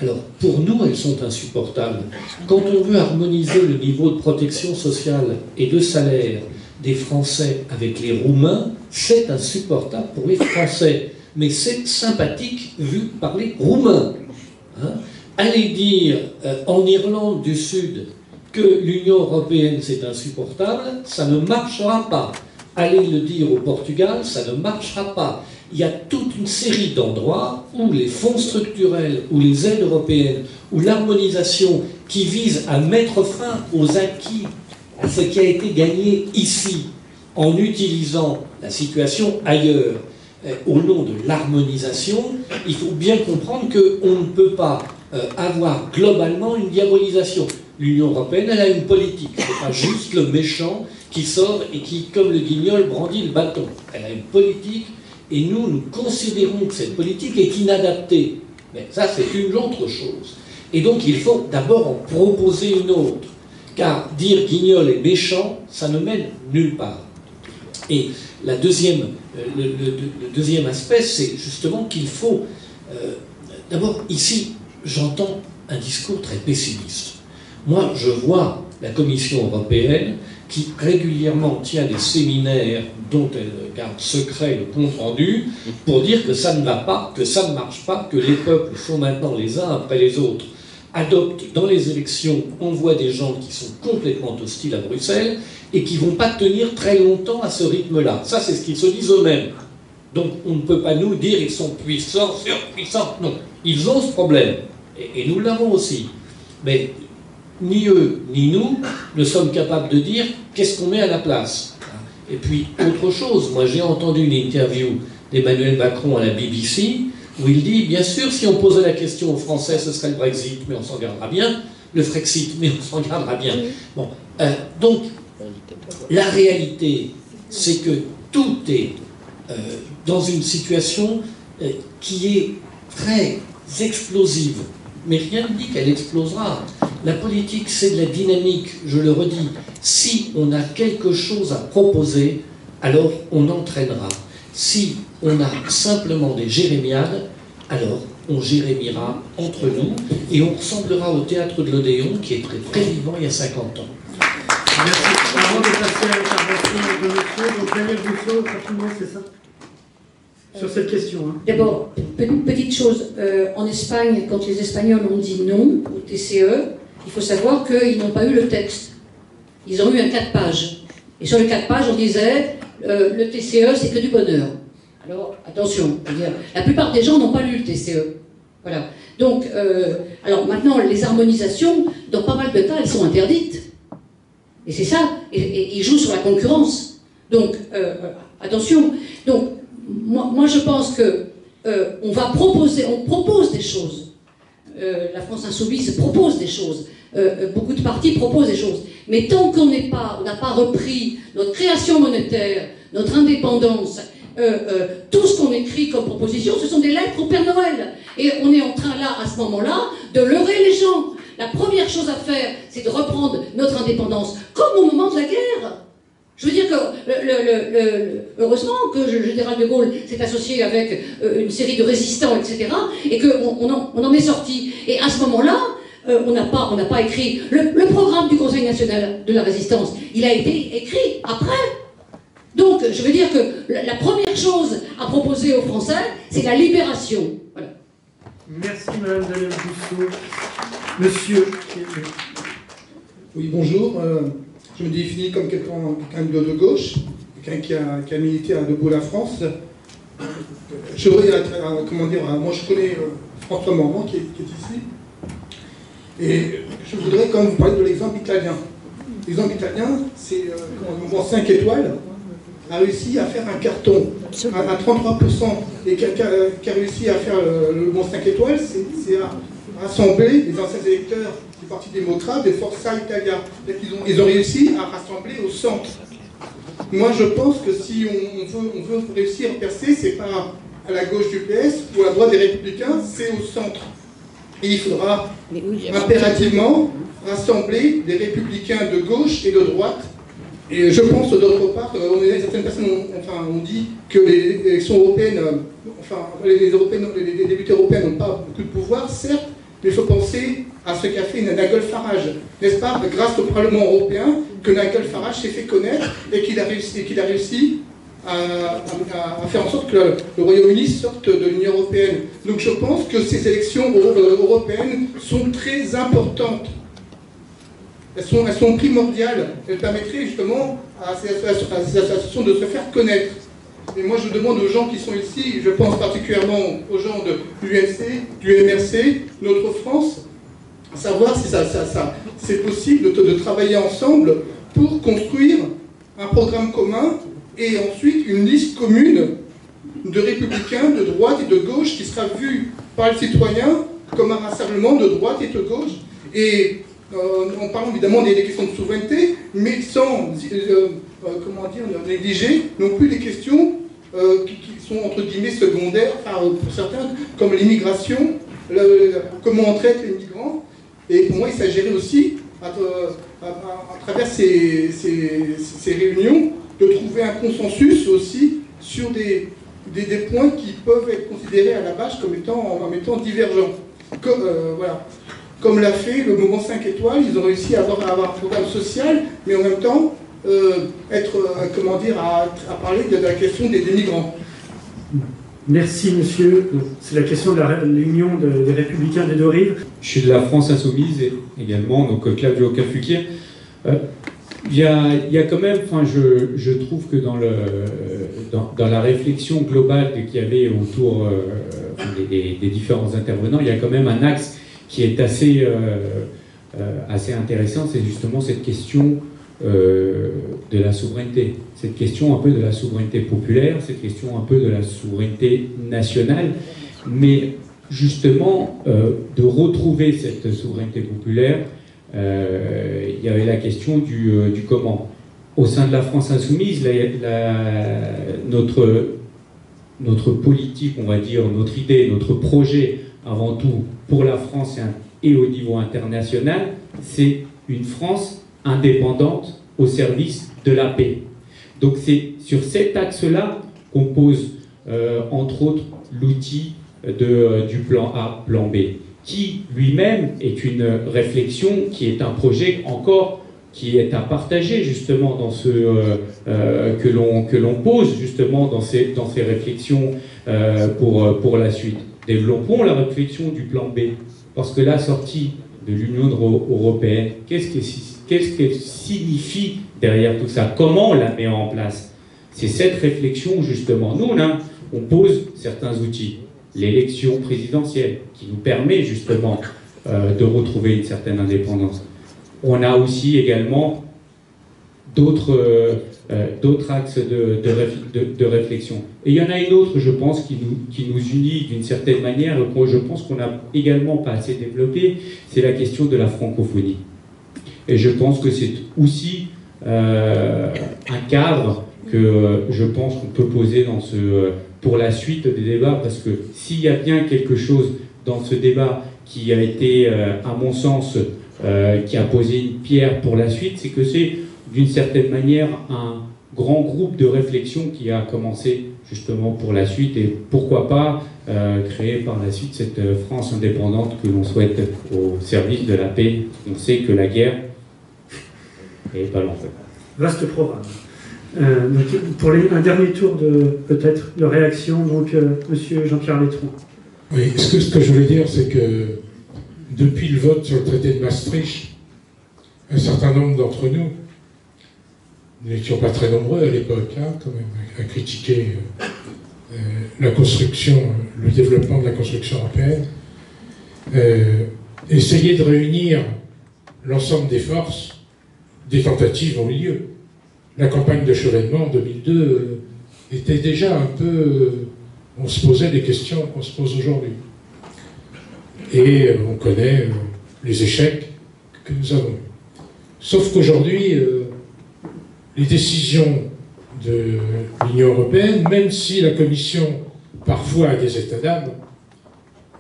G: Alors, pour nous, elles sont insupportables. Quand on veut harmoniser le niveau de protection sociale et de salaire des Français avec les Roumains, c'est insupportable pour les Français. Mais c'est sympathique vu par les Roumains. Hein? Allez dire en Irlande du Sud que l'Union européenne c'est insupportable, ça ne marchera pas. Allez le dire au Portugal, ça ne marchera pas. Il y a toute une série d'endroits où les fonds structurels, où les aides européennes, où l'harmonisation qui vise à mettre fin aux acquis, à ce qui a été gagné ici, en utilisant la situation ailleurs, au nom de l'harmonisation, il faut bien comprendre qu'on ne peut pas avoir globalement une diabolisation. L'Union européenne, elle a une politique. Ce n'est pas juste le méchant qui sort et qui, comme le guignol, brandit le bâton. Elle a une politique et nous considérons que cette politique est inadaptée. Mais ça, c'est une autre chose. Et donc, il faut d'abord en proposer une autre. Car dire guignol et méchant, ça ne mène nulle part. Et le deuxième aspect, c'est justement qu'il faut... d'abord, ici, j'entends un discours très pessimiste. Moi, je vois la Commission européenne qui régulièrement tient des séminaires dont elle garde secret le compte-rendu pour dire que ça ne va pas, que ça ne marche pas, que les peuples sont maintenant les uns après les autres, adoptent dans les élections, on voit des gens qui sont complètement hostiles à Bruxelles et qui ne vont pas tenir très longtemps à ce rythme-là. Ça, c'est ce qu'ils se disent eux-mêmes. Donc, on ne peut pas nous dire qu'ils sont puissants, surpuissants. Non, ils ont ce problème. Et nous l'avons aussi. Mais ni eux, ni nous ne sommes capables de dire qu'est-ce qu'on met à la place. Et puis, autre chose, moi j'ai entendu une interview d'Emmanuel Macron à la BBC où il dit, bien sûr, si on posait la question aux Français, ce serait le Brexit, mais on s'en gardera bien, le Frexit, mais on s'en gardera bien. Bon, donc, la réalité, c'est que tout est dans une situation qui est très explosive. Mais rien ne dit qu'elle explosera. La politique, c'est de la dynamique, je le redis. Si on a quelque chose à proposer, alors on entraînera. Si on a simplement des jérémiades, alors on jérémiera entre nous et on ressemblera au théâtre de l'Odéon qui était très vivant il y a 50 ans.
A: Merci. Avant de passer à l'intervention de monsieur, donc Daniel Rousseau, rapidement, c'est ça? Sur cette question. Hein.
D: D'abord, petite chose, en Espagne, quand les Espagnols ont dit non au TCE, il faut savoir qu'ils n'ont pas eu le texte. Ils ont eu un 4 pages. Et sur les 4 pages, on disait le TCE, c'est que du bonheur. Alors, attention, je veux dire, la plupart des gens n'ont pas lu le TCE. Voilà. Donc, alors maintenant, les harmonisations, dans pas mal de cas, elles sont interdites. Et c'est ça. Et ils jouent sur la concurrence. Donc, attention. Donc, moi, je pense que on propose des choses. La France Insoumise propose des choses. Beaucoup de partis proposent des choses. Mais tant qu'on n'a pas repris notre création monétaire, notre indépendance, tout ce qu'on écrit comme proposition, ce sont des lettres au Père Noël. Et on est en train là, à ce moment-là, de leurrer les gens. La première chose à faire, c'est de reprendre notre indépendance, comme au moment de la guerre. Je veux dire que, heureusement que le général de Gaulle s'est associé avec une série de résistants, etc., et qu'on en est sorti. Et à ce moment-là, on n'a pas écrit... Le programme du Conseil national de la résistance, il a été écrit après. Donc, je veux dire que la première chose à proposer aux Français, c'est la libération. Voilà.
A: Merci, Madame Daniel Rousseau. Monsieur...
O: Oui, bonjour. Je me définis comme quelqu'un de gauche, quelqu'un qui a milité à Debout la France. Je voudrais, comment dire, moi je connais François Morvan qui est ici. Et je voudrais quand même vous parler de l'exemple italien. L'exemple italien, c'est le mouvement 5 étoiles a réussi à faire un carton à 33%, et qui a réussi à faire le mouvement 5 étoiles, c'est à rassembler les anciens électeurs du Parti démocrate, des Forza Italia. Ils ont réussi à rassembler au centre. Moi, je pense que si on veut réussir à percer, c'est pas à la gauche du PS ou à la droite des Républicains, c'est au centre. Et il faudra impérativement rassembler des républicains de gauche et de droite. Et je pense d'autre part, certaines personnes ont dit que les élections européennes, les députés européens n'ont pas beaucoup de pouvoir, certes, mais il faut penser à ce qu'a fait Nigel Farage. N'est-ce pas, grâce au Parlement européen, que Nigel Farage s'est fait connaître et qu'il a réussi à faire en sorte que le Royaume-Uni sorte de l'Union européenne. Donc je pense que ces élections européennes sont très importantes. Elles sont primordiales. Elles permettraient justement à ces associations de se faire connaître. Et moi je demande aux gens qui sont ici, je pense particulièrement aux gens de l'UNC, du MRC, Notre France, à savoir si c'est possible de travailler ensemble pour construire un programme commun et ensuite une liste commune de républicains, de droite et de gauche qui sera vue par les citoyens comme un rassemblement de droite et de gauche. Et en parlant évidemment des questions de souveraineté, mais sans négliger non plus les questions qui sont entre guillemets secondaires, pour certains, comme l'immigration, comment on traite les migrants. Et pour moi, il s'agirait aussi, à travers ces réunions, de trouver un consensus aussi sur des points qui peuvent être considérés à la base comme étant divergents. Comme l'a fait le mouvement 5 étoiles, ils ont réussi à avoir un programme social, mais en même temps à parler de la question des migrants.
A: Merci monsieur. C'est la question de l'union des Républicains des deux rives.
P: Je suis de la France Insoumise également, donc Claudio Cafuquia. Il y a quand même, je trouve que dans la réflexion globale qu'il y avait autour des différents intervenants, il y a quand même un axe qui est assez intéressant, c'est justement cette question de la souveraineté. Cette question un peu de la souveraineté populaire, cette question un peu de la souveraineté nationale, mais justement de retrouver cette souveraineté populaire, il y avait la question du comment. Au sein de la France Insoumise, notre politique, on va dire, notre idée, notre projet, avant tout, pour la France et au niveau international, c'est une France indépendante au service de la paix. Donc c'est sur cet axe-là qu'on pose, entre autres, l'outil du plan A, plan B, qui lui-même est une réflexion, qui est un projet encore qui est à partager justement dans que l'on pose justement dans ces réflexions pour la suite. Développons la réflexion du plan B, parce que la sortie de l'Union européenne, qu'est-ce qu'elle signifie derrière tout ça? Comment on la met en place? C'est cette réflexion justement. Nous, on pose certains outils. L'élection présidentielle, qui nous permet justement de retrouver une certaine indépendance. On a aussi également d'autres axes de réflexion. Et il y en a une autre, je pense, qui nous unit d'une certaine manière, et je pense qu'on n'a également pas assez développé, c'est la question de la francophonie. Et je pense que c'est aussi un cadre que je pense qu'on peut poser pour la suite des débats, parce que s'il y a bien quelque chose dans ce débat qui a été, à mon sens, qui a posé une pierre pour la suite, c'est que c'est d'une certaine manière un grand groupe de réflexion qui a commencé justement pour la suite, et pourquoi pas créer par la suite cette France indépendante que l'on souhaite au service de la paix. On sait que la guerre est pas l'enfer.
A: Vaste programme. Donc pour un dernier tour peut-être de réaction, donc monsieur Jean-Pierre Letron.
E: Oui, ce que je voulais dire, c'est que depuis le vote sur le traité de Maastricht, un certain nombre d'entre nous, nous n'étions pas très nombreux à l'époque, quand même, à critiquer la construction, le développement de la construction européenne, essayer de réunir l'ensemble des forces, des tentatives ont eu lieu. La campagne de Chevènement en 2002 était déjà un peu... on se posait des questions qu'on se pose aujourd'hui. Et on connaît les échecs que nous avons eus. Sauf qu'aujourd'hui, les décisions de l'Union européenne, même si la Commission parfois a des états d'âme,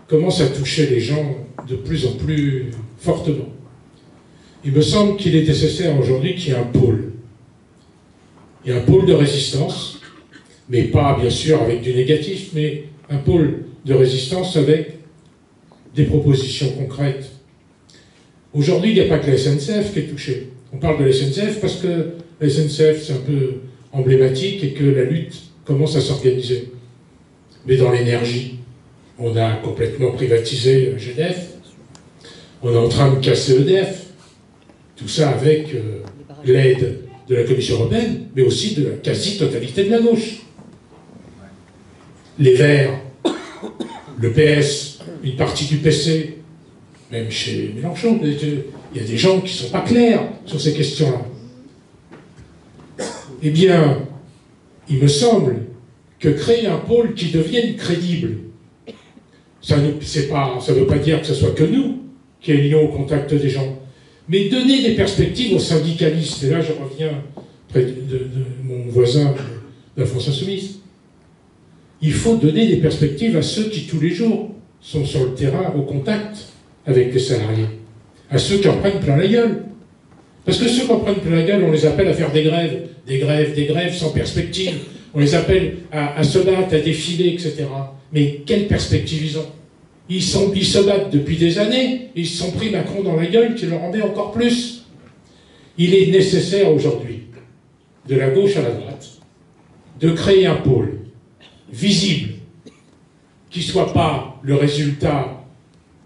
E: commencent à toucher les gens de plus en plus fortement. Il me semble qu'il est nécessaire aujourd'hui qu'il y ait un pôle. Il y a un pôle de résistance, mais pas bien sûr avec du négatif, mais un pôle de résistance avec des propositions concrètes. Aujourd'hui, il n'y a pas que la SNCF qui est touchée. On parle de la SNCF parce que la SNCF, c'est un peu emblématique et que la lutte commence à s'organiser. Mais dans l'énergie, on a complètement privatisé GDF, on est en train de casser EDF, tout ça avec l'aide de la Commission européenne, mais aussi de la quasi-totalité de la gauche. Les Verts, le PS, une partie du PC, même chez Mélenchon, il y a des gens qui ne sont pas clairs sur ces questions-là. Eh bien, il me semble que créer un pôle qui devienne crédible, ça ne veut pas dire que ce soit que nous qui allions au contact des gens, mais donner des perspectives aux syndicalistes. Et là, je reviens près de mon voisin de la France Insoumise. Il faut donner des perspectives à ceux qui, tous les jours, sont sur le terrain, au contact avec les salariés, à ceux qui en prennent plein la gueule. Parce que ceux qui en prennent plein la gueule, on les appelle à faire des grèves sans perspective. On les appelle à se battre, à défiler, etc. Mais quelle perspective ils ont? Ils se battent depuis des années, et ils se sont pris Macron dans la gueule qui leur en met encore plus. Il est nécessaire aujourd'hui, de la gauche à la droite, de créer un pôle visible, qui ne soit pas le résultat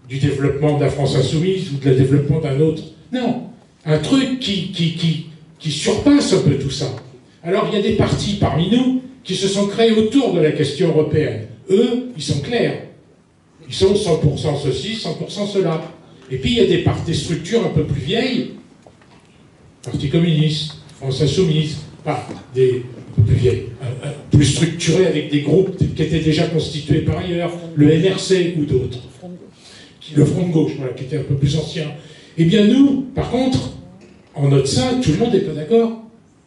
E: du développement de la France Insoumise ou de le développement d'un autre. Non, un truc qui surpasse un peu tout ça. Alors il y a des partis parmi nous qui se sont créés autour de la question européenne. Eux, ils sont clairs. Ils sont 100% ceci, 100% cela. Et puis il y a des structures un peu plus vieilles, Parti communiste, France Insoumise, pas des un peu plus vieilles, plus structurées avec des groupes qui étaient déjà constitués par ailleurs, le MRC ou d'autres. Le Front de gauche, voilà, qui était un peu plus ancien. Eh bien nous, par contre, en notre sein, tout le monde n'est pas d'accord.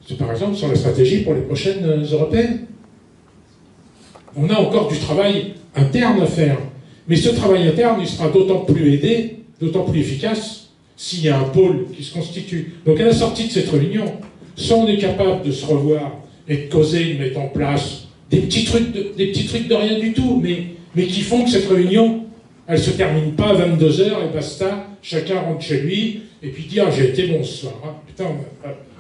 E: C'est par exemple sur la stratégie pour les prochaines européennes. On a encore du travail interne à faire. Mais ce travail interne, il sera d'autant plus aidé, d'autant plus efficace, s'il y a un pôle qui se constitue. Donc à la sortie de cette réunion, soit on est capable de se revoir et de causer, de mettre en place des petits trucs de rien du tout, mais qui font que cette réunion, elle ne se termine pas à 22h et basta, chacun rentre chez lui, et puis dit « Ah, j'ai été bon ce soir, hein. Putain,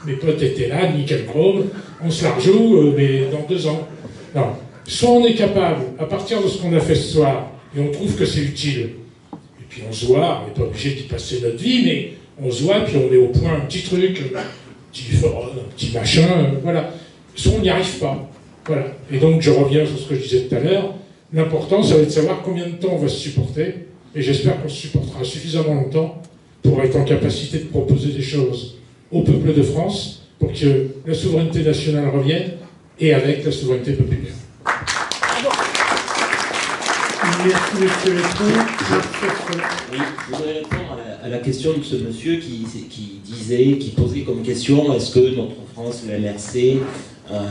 E: mes potes étaient là, nickel chrome, on se la rejoue, mais dans 2 ans. » Non. Soit on est capable, à partir de ce qu'on a fait ce soir, et on trouve que c'est utile, et puis on se voit, on n'est pas obligé d'y passer notre vie, mais on se voit, puis on est au point, un petit truc, un petit machin, voilà. Soit on n'y arrive pas, voilà. Et donc je reviens sur ce que je disais tout à l'heure, l'important, ça va être de savoir combien de temps on va se supporter, et j'espère qu'on se supportera suffisamment longtemps pour être en capacité de proposer des choses au peuple de France, pour que la souveraineté nationale revienne, et avec la souveraineté populaire.
J: Merci, monsieur Letron. Oui, je voudrais répondre à la question de ce monsieur qui posait comme question est-ce que notre France, le MRC,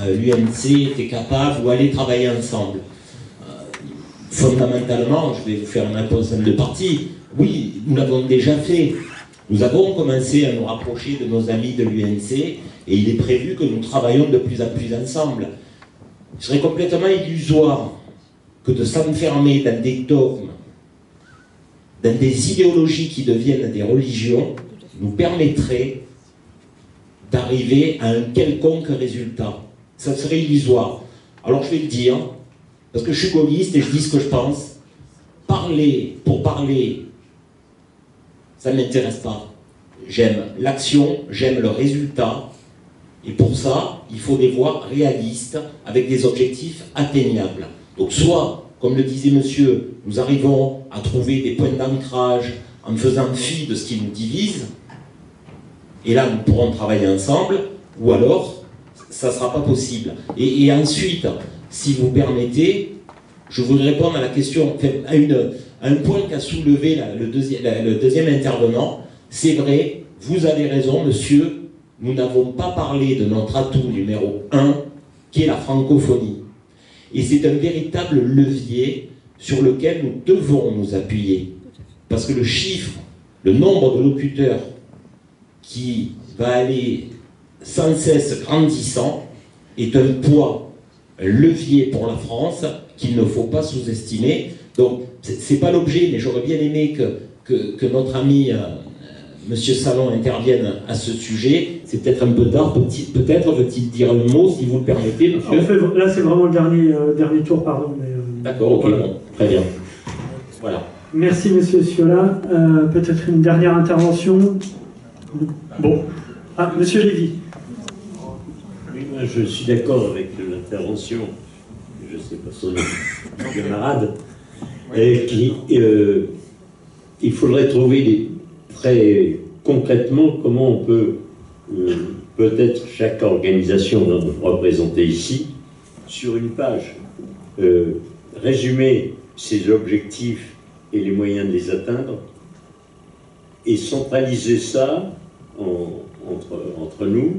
J: l'UMC étaient capables ou allaient travailler ensemble. Fondamentalement, je vais vous faire une réponse en 2 parties. Oui, nous l'avons déjà fait. Nous avons commencé à nous rapprocher de nos amis de l'UMC et il est prévu que nous travaillons de plus en plus ensemble. Il serait complètement illusoire que de s'enfermer dans des dogmes, dans des idéologies qui deviennent des religions, nous permettrait d'arriver à un quelconque résultat. Ça serait illusoire. Alors je vais le dire, parce que je suis gaulliste et je dis ce que je pense. Parler pour parler, ça ne m'intéresse pas. J'aime l'action, j'aime le résultat. Et pour ça, il faut des voies réalistes, avec des objectifs atteignables. Donc soit, comme le disait monsieur, nous arrivons à trouver des points d'ancrage
K: en faisant fi de ce qui nous divise, et là nous pourrons travailler ensemble, ou alors ça ne sera pas possible. Et ensuite, si vous permettez, je voudrais répondre à la question, à un point qu'a soulevé le deuxième intervenant. C'est vrai, vous avez raison, monsieur, nous n'avons pas parlé de notre atout numéro 1, qui est la francophonie. Et c'est un véritable levier sur lequel nous devons nous appuyer. Parce que le chiffre, le nombre de locuteurs qui va aller sans cesse grandissant est un poids, un levier pour la France qu'il ne faut pas sous-estimer. Donc, c'est pas l'objet, mais j'aurais bien aimé que notre ami Monsieur Salon intervienne à ce sujet. C'est peut-être un peu tard, peut-être veut-il dire un mot, si vous le permettez, monsieur.
A: En fait, là, c'est vraiment le dernier tour, pardon.
K: D'accord, ok, voilà. Bon, très bien. Voilà.
A: Merci, monsieur Ciola. Peut-être une dernière intervention. Bon. Ah, monsieur Lévy.
H: Oui, moi, je suis d'accord avec l'intervention, je ne sais pas son camarade, et il faudrait trouver très concrètement comment on peut, peut-être chaque organisation représentée ici, sur une page, résumer ses objectifs et les moyens de les atteindre, et centraliser ça entre nous,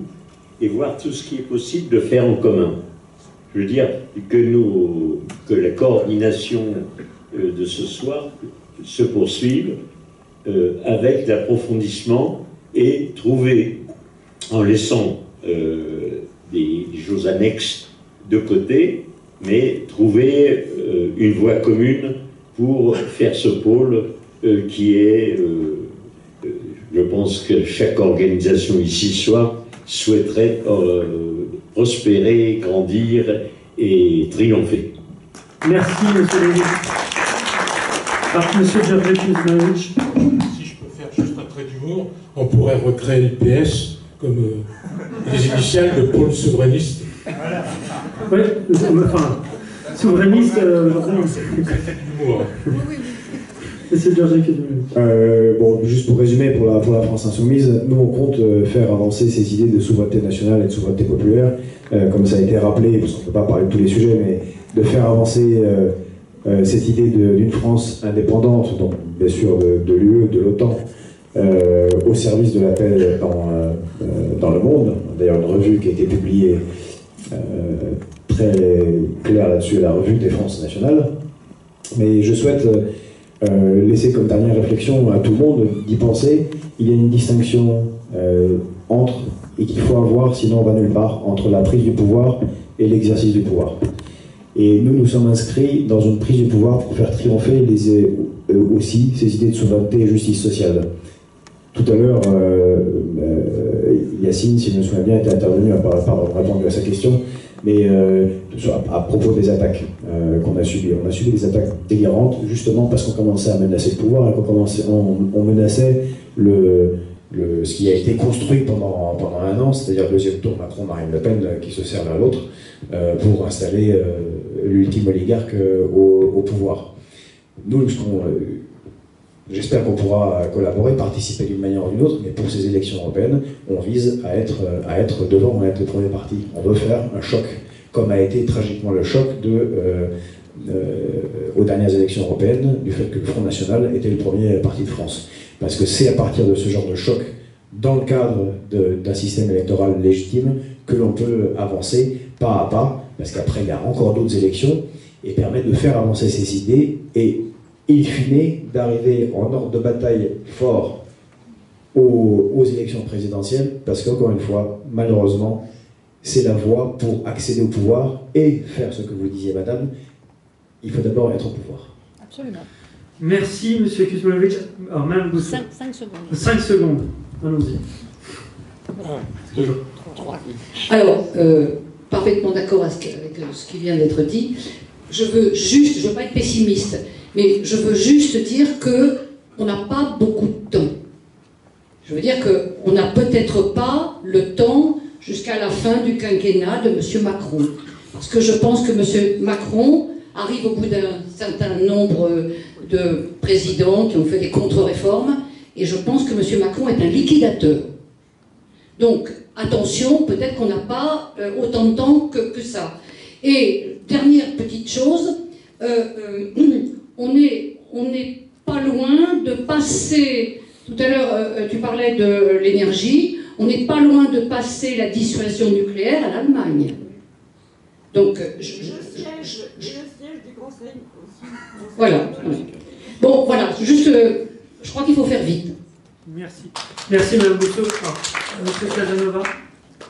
H: et voir tout ce qui est possible de faire en commun. Je veux dire que la coordination de ce soir se poursuive avec l'approfondissement et trouver, en laissant des choses annexes de côté, mais trouver une voie commune pour faire ce pôle qui est, je pense que chaque organisation ici souhaiterait prospérer, grandir et triompher.
A: Merci, monsieur Lévy. Monsieur Georges Kuzmanovic.
E: Si je peux faire juste un trait d'humour, on pourrait recréer le PS comme les initiales de pôle souverainiste.
A: Oui, enfin, souverainiste,
E: l'humour.
A: Monsieur Georges Kuzmanovic.
F: Bon, juste pour résumer, pour la France Insoumise, nous on compte faire avancer ces idées de souveraineté nationale et de souveraineté populaire, comme ça a été rappelé, parce qu'on ne peut pas parler de tous les sujets, mais de faire avancer cette idée d'une France indépendante, donc bien sûr de l'UE, de l'OTAN, au service de la paix dans le monde. D'ailleurs, une revue qui a été publiée très claire là-dessus, la revue Défense nationale. Mais je souhaite laisser comme dernière réflexion à tout le monde d'y penser. Il y a une distinction entre, et qu'il faut avoir, sinon on va nulle part, entre la prise du pouvoir et l'exercice du pouvoir. Et nous sommes inscrits dans une prise du pouvoir pour faire triompher aussi ces idées de souveraineté et justice sociale. Tout à l'heure, Yacine, si je me souviens bien, était intervenu pour répondre à sa question, mais à propos des attaques qu'on a subies. On a subi des attaques délirantes, justement parce qu'on commençait à menacer le pouvoir et qu'on menaçait ce qui a été construit pendant un an, c'est-à-dire le deuxième tour Macron-Marine Le Pen qui se servent l'un l'autre pour installer l'ultime oligarque au pouvoir. Nous, j'espère qu'on pourra collaborer, participer d'une manière ou d'une autre, mais pour ces élections européennes, on vise à être devant, à être le premier parti. On veut faire un choc, comme a été tragiquement le choc aux dernières élections européennes, du fait que le Front National était le premier parti de France. Parce que c'est à partir de ce genre de choc, dans le cadre d'un système électoral légitime, que l'on peut avancer pas à pas, parce qu'après il y a encore d'autres élections, et permettre de faire avancer ces idées, et in fine, d'arriver en ordre de bataille fort aux élections présidentielles, parce qu'encore une fois, malheureusement, c'est la voie pour accéder au pouvoir et faire ce que vous disiez, madame, il faut d'abord être au pouvoir.
L: Absolument.
A: Merci, monsieur Kuzmanovic. Alors, même 5
L: secondes.
A: 5 secondes. Allons-y.
D: Alors, parfaitement d'accord avec ce qui vient d'être dit. Je veux pas être pessimiste, mais je veux juste dire qu'on n'a pas beaucoup de temps. Je veux dire qu'on n'a peut-être pas le temps jusqu'à la fin du quinquennat de M. Macron. Parce que je pense que M. Macron arrive au bout d'un certain nombre de présidents qui ont fait des contre-réformes, et je pense que M. Macron est un liquidateur. Donc, attention, peut-être qu'on n'a pas autant de temps que ça. Et dernière petite chose, on n'est pas loin de passer, tout à l'heure tu parlais de l'énergie, on n'est pas loin de passer la dissuasion nucléaire à l'Allemagne. Donc,
L: Le siège du Conseil aussi.
D: Voilà. Bon, voilà, juste, je crois qu'il faut faire vite.
A: Merci. Merci, Mme Bousso. Monsieur Casanova.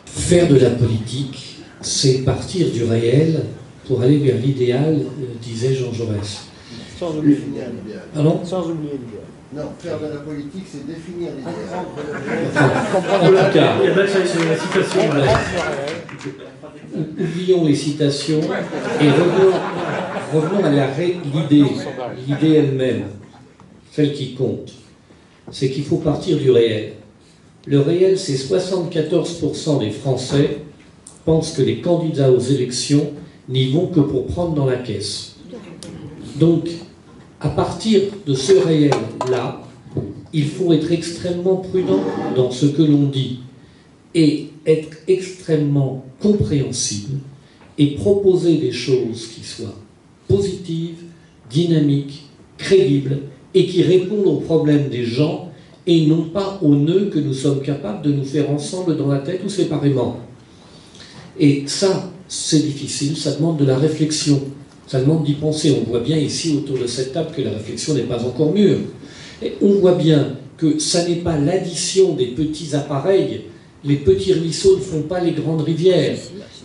G: Faire de la politique, c'est partir du réel pour aller vers l'idéal, disait Jean Jaurès.
Q: Sans oublier l'idéal.
G: Pardon ?
Q: Sans oublier l'idéal. Non, faire de la politique, c'est définir l'idéal.
G: En tout cas,
A: il y a bien une citation.
G: Oublions les citations et revenons à l'idée elle-même, celle qui compte. C'est qu'il faut partir du réel. Le réel, c'est 74% des Français pensent que les candidats aux élections n'y vont que pour prendre dans la caisse. Donc, à partir de ce réel-là, il faut être extrêmement prudent dans ce que l'on dit et être extrêmement compréhensible et proposer des choses qui soient positives, dynamiques, crédibles et qui répondent aux problèmes des gens et non pas aux nœuds que nous sommes capables de nous faire ensemble dans la tête ou séparément. Et ça, c'est difficile, ça demande de la réflexion, ça demande d'y penser. On voit bien ici autour de cette table que la réflexion n'est pas encore mûre. Et on voit bien que ça n'est pas l'addition des petits appareils, les petits ruisseaux ne font pas les grandes rivières.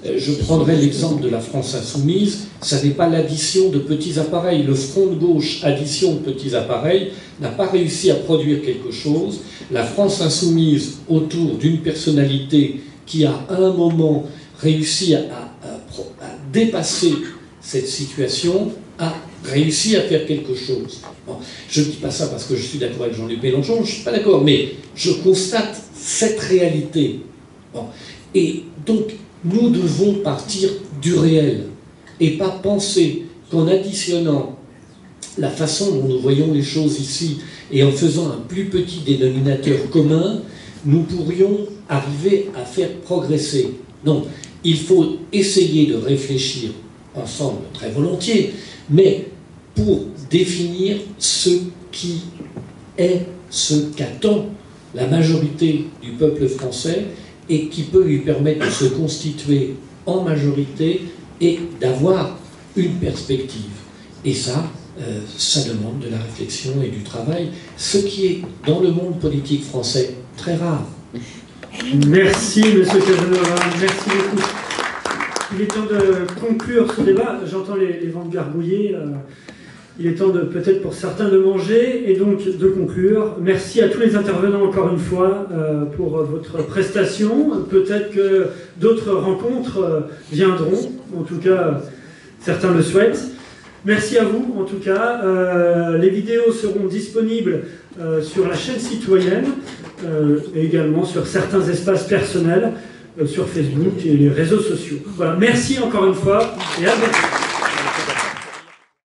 G: Je prendrai l'exemple de la France insoumise, ça n'est pas l'addition de petits appareils. Le Front de gauche, addition de petits appareils, n'a pas réussi à produire quelque chose. La France insoumise, autour d'une personnalité qui a à un moment réussi à dépasser cette situation, a réussi à faire quelque chose. Bon, je ne dis pas ça parce que je suis d'accord avec Jean-Luc Mélenchon, je ne suis pas d'accord, mais je constate cette réalité. Bon. Et donc, nous devons partir du réel et pas penser qu'en additionnant la façon dont nous voyons les choses ici et en faisant un plus petit dénominateur commun, nous pourrions arriver à faire progresser. Non, il faut essayer de réfléchir ensemble très volontiers, mais pour définir ce qui est, ce qu'attend la majorité du peuple français et qui peut lui permettre de se constituer en majorité et d'avoir une perspective. Et ça, ça demande de la réflexion et du travail, ce qui est dans le monde politique français très rare.
A: Merci, Monsieur Casanova, merci beaucoup. Il est temps de conclure ce débat. J'entends les vents gargouiller. Il est temps peut-être pour certains de manger et donc de conclure. Merci à tous les intervenants encore une fois pour votre prestation. Peut-être que d'autres rencontres viendront. En tout cas, certains le souhaitent. Merci à vous en tout cas. Les vidéos seront disponibles sur la chaîne citoyenne et également sur certains espaces personnels sur Facebook et les réseaux sociaux. Voilà, merci encore une fois et à bientôt.